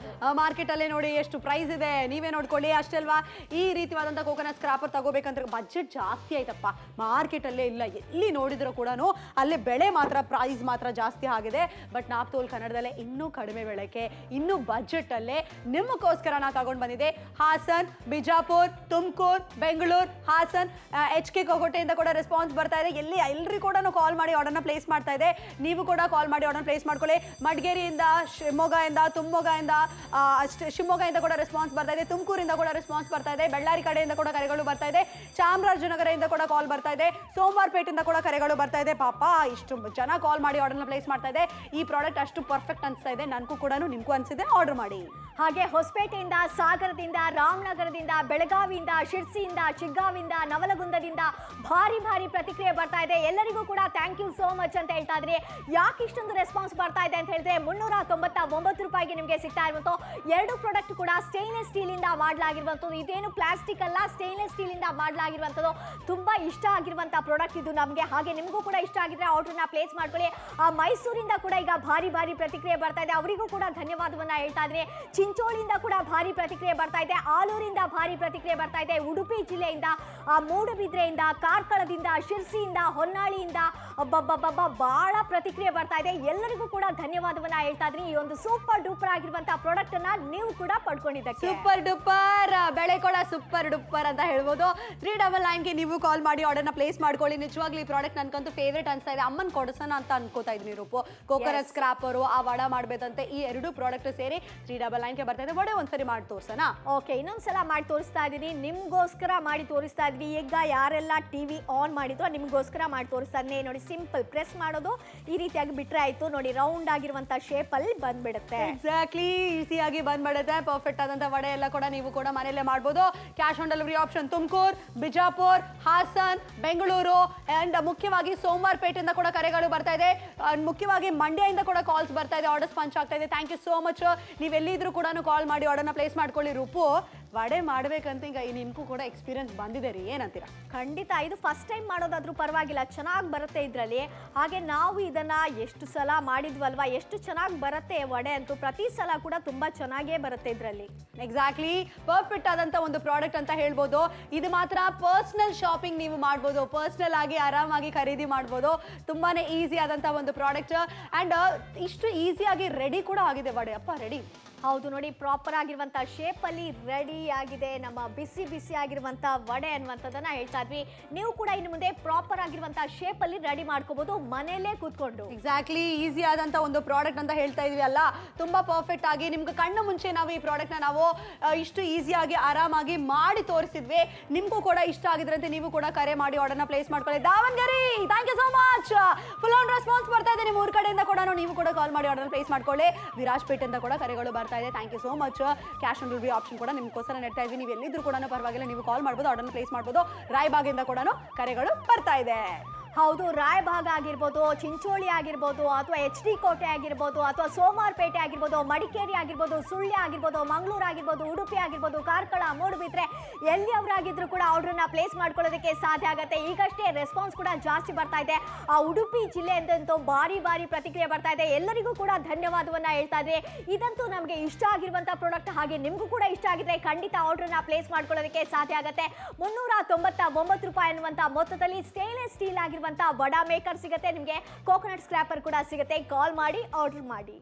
ಮಾರ್ಕೆಟ್ ಅಲ್ಲೇ ನೋಡಿ ಎಷ್ಟು ಪ್ರೈಸ್ ಇದೆ, ನೀವೇ ನೋಡ್ಕೊಳ್ಳಿ. ಅಷ್ಟೇ ಅಲ್ವಾ, ಈ ರೀತಿಯಾದಂತ ಕೋಕೋನಟ್ ಸ್ಕ್ರಾಪರ್ ತಗೋಬೇಕಂದ್ರೆ ಬಜೆಟ್ ಜಾಸ್ತಿ ಆಯ್ತಪ್ಪ. ಮಾರ್ಕೆಟ್ ಅಲ್ಲೇ ಇಲ್ಲ, ಎಲ್ಲಿ ನೋಡಿದ್ರು ಕೂಡ ಅಲ್ಲೇ ಬೆಳೆ ಮಾತ್ರ, ಪ್ರೈಸ್ ಮಾತ್ರ ಜಾಸ್ತಿ ಆಗಿದೆ. ಬಟ್ ನಾಪ್ ತೋಲ್ ಕನ್ನಡದಲ್ಲೇ ಇನ್ನೂ ಕಡಿಮೆ ಬೆಳಕೆ, ಇನ್ನೂ ಬಜೆಟ್ ಅಲ್ಲೇ ನಿಮಗೋಸ್ಕರ ನಾ ತಗೊಂಡು ಬಂದಿದೆ. ಹಾಸನ್, ಬಿಜಾಪುರ್, ತುಮಕೂರು, ಬೆಂಗಳೂರು, ಹಾಸನ್, HK ಕೋಟೆಯಿಂದ ಕೂಡ ರೆಸ್ಪಾನ್ಸ್ ಬರ್ತಾ ಇದೆ. ಎಲ್ರಿಗೂ ಕೂಡ ಕಾಲ್ ಮಾಡಿ ಆರ್ಡರ್ನ ಪ್ಲೇಸ್ ಮಾಡ್ತಾ ಇದೆ. ನೀವು ಕೂಡ ಕಾಲ್ ಮಾಡಿ ಆರ್ಡರ್ ಪ್ಲೇಸ್ ಮಾಡ್ಕೊಳ್ಳಿ. ಮಡಿಕೇರಿಯಿಂದ, ಶಿವಮೊಗ್ಗದಿಂದ, ಶಿವಮೊಗ್ಗದಿಂದ ಕೂಡ ರೆಸ್ಪಾನ್ಸ್ ಬರ್ತಾ ಇದೆ. ತುಮಕೂರಿಂದ ಕೂಡ ರೆಸ್ಪಾನ್ಸ್ ಬರ್ತಾ ಇದೆ. ಬಳ್ಳಾರಿ ಕಡೆಯಿಂದ ಕೂಡ ಕರೆಗಳು ಬರ್ತಾ ಇದೆ. ಚಾಮರಾಜನಗರದಿಂದ ಕೂಡ ಕಾಲ್ ಬರ್ತಾ ಇದೆ. ಸೋಮವಾರಪೇಟೆಯಿಂದ ಕೂಡ ಕರೆಗಳು ಬರ್ತಾ ಇದೆ. ಪಾಪ ಇಷ್ಟು ಜನ ಕಾಲ್ ಮಾಡಿ ಆರ್ಡರ್ನ ಪ್ಲೇಸ್ ಮಾಡ್ತಾ ಇದೆ. ಈ ಪ್ರಾಡಕ್ಟ್ ಅಷ್ಟು ಪರ್ಫೆಕ್ಟ್ ಅನಿಸ್ತಾ ಇದೆ ನನಗೂ ಕೂಡ, ನಿಮ್ಗೂ ಅನ್ಸಿದೆ, ಆರ್ಡರ್ ಮಾಡಿ. ಹಾಗೆ ಹೊಸಪೇಟೆಯಿಂದ, ಸಾಗರದಿಂದ, ರಾಮನಗರದಿಂದ, ಬೆಳಗಾವಿಯಿಂದ, ಶಿರ್ಸಿಯಿಂದ, ಚಿಗ್ಗಾವಿಂದ, ನವಲಗುಂದದಿಂದ ಭಾರಿ ಪ್ರತಿಕ್ರಿಯೆ ಬರ್ತಾ ಇದೆ. ಎಲ್ಲರಿಗೂ ಕೂಡ ಥ್ಯಾಂಕ್ ಯು ಸೋ ಮಚ್ ಅಂತ ಹೇಳ್ತಾ ಇದ್ರಿ. ಯಾಕೆ ಇಷ್ಟೊಂದು ರೆಸ್ಪಾನ್ಸ್ ಬರ್ತಾ ಇದೆ ಅಂತ ಹೇಳಿದ್ರೆ 399 ರೂಪಾಯಿಗೆ ನಿಮಗೆ ಸಿಗ್ತಾ ಇರುವಂತ ಎರಡು ಪ್ರಾಡಕ್ಟ್ ಕೂಡ ಸ್ಟೇನ್ಲೆಸ್ ಸ್ಟೀಲ್ ಇಂದ ಮಾಡಲಾಗಿರುವಂತದ್ದು. ಇದೇನು ಪ್ಲಾಸ್ಟಿಕ್ ಅಲ್ಲ, ಸ್ಟೇನ್ಲೆಸ್ ಸ್ಟೀಲ್ ಇಂದ ಮಾಡಲಾಗಿರುವಂತದ್ದು. ತುಂಬಾ ಇಷ್ಟ ಆಗಿರುವಂತ ಪ್ರಾಡಕ್ಟ್ ಇದು ನಮಗೆ. ಹಾಗೆ ನಿಮಗೂ ಕೂಡ ಇಷ್ಟ ಆಗಿದ್ರೆ ಆರ್ಡರ್ನ ಪ್ಲೇಸ್ ಮಾಡ್ಕೊಳ್ಳಿ. ಮೈಸೂರಿಂದ ಕೂಡ ಈಗ ಭಾರಿ ಪ್ರತಿಕ್ರಿಯೆ ಬರ್ತಾ ಇದೆ. ಅವರಿಗೂ ಕೂಡ ಧನ್ಯವಾದವನ್ನ ಹೇಳ್ತಾ ಇದ್ರಿ. ಚಿಂಚೋಳಿಯಿಂದ ಕೂಡ ಭಾರಿ ಪ್ರತಿಕ್ರಿಯೆ ಬರ್ತಾ ಇದೆ. ಆಲೂರಿಂದ ಭಾರಿ ಪ್ರತಿಕ್ರಿಯೆ ಬರ್ತಾ ಇದೆ. ಉಡುಪಿ ಜಿಲ್ಲೆಯಿಂದ, ಮೂಡುಬಿದ್ರೆಯಿಂದ, ಕಾರ್ಕಳದಿಂದ, ಶಿರ್ಸಿಯಿಂದ, ಹೊನ್ನಾಳಿಯಿಂದ ಬಹಳ ಪ್ರತಿಕ್ರಿಯೆ ಬರ್ತಾ ಇದೆ. ಎಲ್ಲರಿಗೂ ಕೂಡ ಧನ್ಯವಾದವನ್ನ ಹೇಳ್ತಾ ಇದ್ರಿ. ಈ ಒಂದು ಸೂಪರ್ ಡೂಪರ್ ಆಗಿರುವಂತಹ ಪ್ರಾಡಕ್ಟ್ ಅನ್ನ ನೀವು ಕೂಡ ಪಡ್ಕೊಂಡಿದ್ದಕ್ಕೆ. ಸೂಪರ್ ಡೂಪರ್ ಬೆಳೆ ಕೂಡ ಸೂಪರ್ ಡೂಪರ್ ಅಂತ ಹೇಳ್ಬೋದು. 399ಗೆ ನೀವು ಕಾಲ್ ಮಾಡಿ ಆರ್ಡರ್ನ ಪ್ಲೇಸ್ ಮಾಡ್ಕೊಳ್ಳಿ. ನಿಜವಾಗ್ಲೂ ಈ ಪ್ರಾಡಕ್ಟ್ ನನ್ಗಂತೂ ಫೇವ್ರೇಟ್ ಅನ್ಸ್ತಾ ಇದೆ. ಅಮ್ಮನ್ ಕೊಡ್ಸೋಣ ಅಂತ ಅನ್ಕೋತಾ ಇದ್ದೀನಿ ರೂಪು. ಕೋಕೋನಟ್ ಸ್ಕ್ರಾಪರು, ಆ ವಡ ಮಾಡ್ಬೇಕಂತೆ, ಈ ಎರಡು ಪ್ರಾಡಕ್ಟ್ ಸೇರಿ 399ಗೆ ಬರ್ತಾ ಇದೆ. ವಡೆ ಒಂದ್ಸರಿ ಮಾಡಿ ತೋರ್ಸೋಣ. ಓಕೆ, ಇನ್ನೊಂದ್ಸಲ ಮಾಡಿ ತೋರಿಸ್ತಾ ಇದ್ದೀನಿ. ನಿಮ್ಗೋಸ್ಕರ ಮಾಡಿ ತೋರಿಸ್ತಾ ಇದ್ವಿ. ಈಗ ಯಾರೆಲ್ಲ ಟಿವಿ ಆನ್ ಮಾಡಿದ್ರು ನಿಮ್ಗೋಸ್ಕರ ಮಾಡಿ ತೋರಿಸ್ತಾ ಇದ್ದೀನಿ. ನೋಡಿ, ಸಿಂಪಲ್ ಪ್ರೆಸ್ ಮಾಡೋದು, ಈ ರೀತಿಯಾಗಿ ಬಿಟ್ರೆ ಆಯ್ತು. ನೋಡಿ, ರೌಂಡ್ ಆಗಿರುವಂತ ಶೇಪ್ ಅಲ್ಲಿ ಬಂದ್ಬಿಡುತ್ತೆ. ಎಕ್ಸಾಕ್ಟ್ಲಿ, ಈಸಿಯಾಗಿ ಬಂದ್ಬಿಡುತ್ತೆ. ಪರ್ಫೆಕ್ಟ್ ಆದಂತ ವಡೆ ಎಲ್ಲ ಕೂಡ ನೀವು ಕೂಡ ಮನೆಯಲ್ಲೇ ಮಾಡ್ಬೋದು. Cash on delivery option Tumakuru, Bijapur, Hassan, Bengaluru and ಮುಖ್ಯವಾಗಿ ಸೋಮವಾರಪೇಟೆಯಿಂದ ಕೂಡ ಕರೆಗಳು ಬರ್ತಾ ಇದೆ. ಮುಖ್ಯವಾಗಿ ಮಂಡ್ಯದಿಂದ ಕೂಡ ಕಾಲ್ಸ್ ಬರ್ತಾ ಇದೆ. ಆರ್ಡರ್ಸ್ ಪಂಚ್ ಆಗ್ತಾ ಇದೆ. Thank you so much. ನೀವೆಲ್ಲಿದ್ರು ಕೂಡ ಕಾಲ್ ಮಾಡಿ ಆರ್ಡರ್ನ ಪ್ಲೇಸ್ ಮಾಡ್ಕೊಳ್ಳಿ. ರೂಪು, ವಡೆ ಮಾಡ್ಬೇಕಂತ ಈಗ ನಿಮ್ಗೂ ಕೂಡ ಎಕ್ಸ್ಪೀರಿಯನ್ಸ್ ಬಂದಿದೆ ರೀ, ಏನಂತೀರಾ? ಖಂಡಿತ, ಇದು ಫಸ್ಟ್ ಟೈಮ್ ಮಾಡೋದಾದ್ರೂ ಪರವಾಗಿಲ್ಲ, ಚೆನ್ನಾಗಿ ಬರುತ್ತೆ ಇದರಲ್ಲಿ. ಹಾಗೆ ನಾವು ಇದನ್ನ ಎಷ್ಟು ಸಲ ಮಾಡಿದ್ವಲ್ವಾ, ಎಷ್ಟು ಚೆನ್ನಾಗಿ ಬರುತ್ತೆ ವಡೆ ಅಂತೂ. ಪ್ರತಿ ಸಲ ಕೂಡ ತುಂಬಾ ಚೆನ್ನಾಗೇ ಬರುತ್ತೆ ಇದರಲ್ಲಿ. ಎಕ್ಸಾಕ್ಟ್ಲಿ, ಪರ್ಫೆಕ್ಟ್ ಆದಂತ ಒಂದು ಪ್ರಾಡಕ್ಟ್ ಅಂತ ಹೇಳ್ಬೋದು. ಇದು ಮಾತ್ರ ಪರ್ಸನಲ್ ಶಾಪಿಂಗ್ ನೀವು ಮಾಡ್ಬೋದು, ಪರ್ಸನಲ್ ಆಗಿ ಆರಾಮಾಗಿ ಖರೀದಿ ಮಾಡ್ಬೋದು. ತುಂಬಾನೇ ಈಸಿ ಆದಂತ ಒಂದು ಪ್ರಾಡಕ್ಟ್ ಅಂಡ್ ಇಷ್ಟು ಈಸಿಯಾಗಿ ರೆಡಿ ಕೂಡ ಆಗಿದೆ ವಡೆ. ಅಪ್ಪ ರೆಡಿ. ಹೌದು, ನೋಡಿ, ಪ್ರಾಪರ್ ಆಗಿರುವಂತ ಶೇಪ್ ಅಲ್ಲಿ ರೆಡಿ ಆಗಿದೆ ನಮ್ಮ ಬಿಸಿ ಆಗಿರುವಂತ ವಡೆ ಅನ್ನುವಂಥದ್ದನ್ನ ಹೇಳ್ತಾ ಇದ್ವಿ. ನೀವು ಕೂಡ ಇನ್ನು ಮುಂದೆ ಪ್ರಾಪರ್ ಆಗಿರುವಂತ ಶೇಪ್ ಅಲ್ಲಿ ರೆಡಿ ಮಾಡ್ಕೋಬಹುದು ಮನೆಯಲ್ಲೇ ಕೂತ್ಕೊಂಡು. ಎಕ್ಸಾಕ್ಟ್ಲಿ, ಈಸಿ ಆದಂತ ಒಂದು ಪ್ರಾಡಕ್ಟ್ ಅಂತ ಹೇಳ್ತಾ ಇದ್ವಿ ಅಲ್ಲ. ತುಂಬಾ ಪರ್ಫೆಕ್ಟ್ ಆಗಿ ನಿಮ್ಗೆ ಕಣ್ಣು ಮುಂಚೆ ನಾವು ಈ ಪ್ರಾಡಕ್ಟ್ ನ ನಾವು ಇಷ್ಟು ಈಸಿಯಾಗಿ ಆರಾಮಾಗಿ ಮಾಡಿ ತೋರಿಸಿದ್ವಿ. ನಿಮ್ಗೂ ಕೂಡ ಇಷ್ಟ ಆಗಿದ್ರಂತೆ ನೀವು ಕೂಡ ಕರೆ ಮಾಡಿ ಆರ್ಡರ್ನ ಪ್ಲೇಸ್ ಮಾಡ್ಕೊಳ್ಳಿ. Davangere, thank you so much. Full on response ಬರ್ತಾ ಇದೆ ನಿಮ್ಮ ಊರ್ ಕಡೆಯಿಂದ ಕೂಡ. ನೀವು ಕೂಡ ಕಾಲ್ ಮಾಡಿ ಆರ್ಡರ್ ಪ್ಲೇಸ್ ಮಾಡ್ಕೊಳ್ಳಿ. ವಿರಾಜಪೇಟೆಯಿಂದ ಕೂಡ ಕರೆಗಳು ಬರ್ತಾ ಇದೆ. Thank you so much. Cash on delivery option ಕೂಡ ನಿಮ್ಗೋಸ್ಕರ ನೆಡ್ತಾ ಇದ್ವಿ. ನೀವು ಎಲ್ಲಿದ್ರು ಕೂಡ ಪರವಾಗಿಲ್ಲ, ನೀವು ಕಾಲ್ ಮಾಡ್ಬೋದು, ಆರ್ಡರ್ನ ಪ್ಲೇಸ್ ಮಾಡ್ಬೋದು. ರಾಯಬಾಗಿಂದ ಕೂಡ ಕರೆಗಳು ಬರ್ತಾ ಇದೆ. ಹೌದು, ರಾಯಭಾಗ ಆಗಿರ್ಬೋದು, ಚಿಂಚೋಳಿ ಆಗಿರ್ಬೋದು, ಅಥವಾ HD ಕೋಟೆ ಆಗಿರ್ಬೋದು, ಅಥವಾ ಸೋಮಾರ್ಪೇಟೆ ಆಗಿರ್ಬೋದು, ಮಡಿಕೇರಿ ಆಗಿರ್ಬೋದು, ಸುಳ್ಯ ಆಗಿರ್ಬೋದು, ಮಂಗಳೂರು ಆಗಿರ್ಬೋದು, ಉಡುಪಿ ಆಗಿರ್ಬೋದು, ಕಾರ್ಕಳ, ಮೂಡುಬಿದ್ರೆ ಎಲ್ಲಿಯವರಾಗಿದ್ರು ಕೂಡ ಆರ್ಡ್ರನ್ನ ಪ್ಲೇಸ್ ಮಾಡ್ಕೊಳ್ಳೋದಕ್ಕೆ ಸಾಧ್ಯ ಆಗುತ್ತೆ. ಈಗಷ್ಟೇ ರೆಸ್ಪಾನ್ಸ್ ಕೂಡ ಜಾಸ್ತಿ ಬರ್ತಾ ಇದೆ. ಆ ಉಡುಪಿ ಜಿಲ್ಲೆಯಂತೂ ಭಾರಿ ಪ್ರತಿಕ್ರಿಯೆ ಬರ್ತಾ ಇದೆ. ಎಲ್ಲರಿಗೂ ಕೂಡ ಧನ್ಯವಾದವನ್ನ ಹೇಳ್ತಾ ಇದ್ರೆ, ಇದಂತೂ ನಮಗೆ ಇಷ್ಟ ಆಗಿರುವಂತ ಪ್ರಾಡಕ್ಟ್. ಹಾಗೆ ನಿಮಗೂ ಕೂಡ ಇಷ್ಟ ಆಗಿದ್ರೆ ಖಂಡಿತ ಆರ್ಡ್ರನ್ನ ಪ್ಲೇಸ್ ಮಾಡ್ಕೊಳ್ಳೋದಕ್ಕೆ ಸಾಧ್ಯ ಆಗುತ್ತೆ. 399 ರೂಪಾಯಿ ಅನ್ನುವಂತ ಮೊತ್ತದಲ್ಲಿ ಸ್ಟೇನ್ಲೆಸ್ ಸ್ಟೀಲ್ ಆಗಿರುವಂತ ವಡಾ ಮೇಕರ್ ಸಿಗುತ್ತೆ. ನಿಮಗೆ ಕೋಕೋನಟ್ ಸ್ಕ್ರಾಪರ್ ಕೂಡ ಸಿಗುತ್ತೆ. ಕಾಲ್ ಮಾಡಿ ಆರ್ಡರ್ ಮಾಡಿ.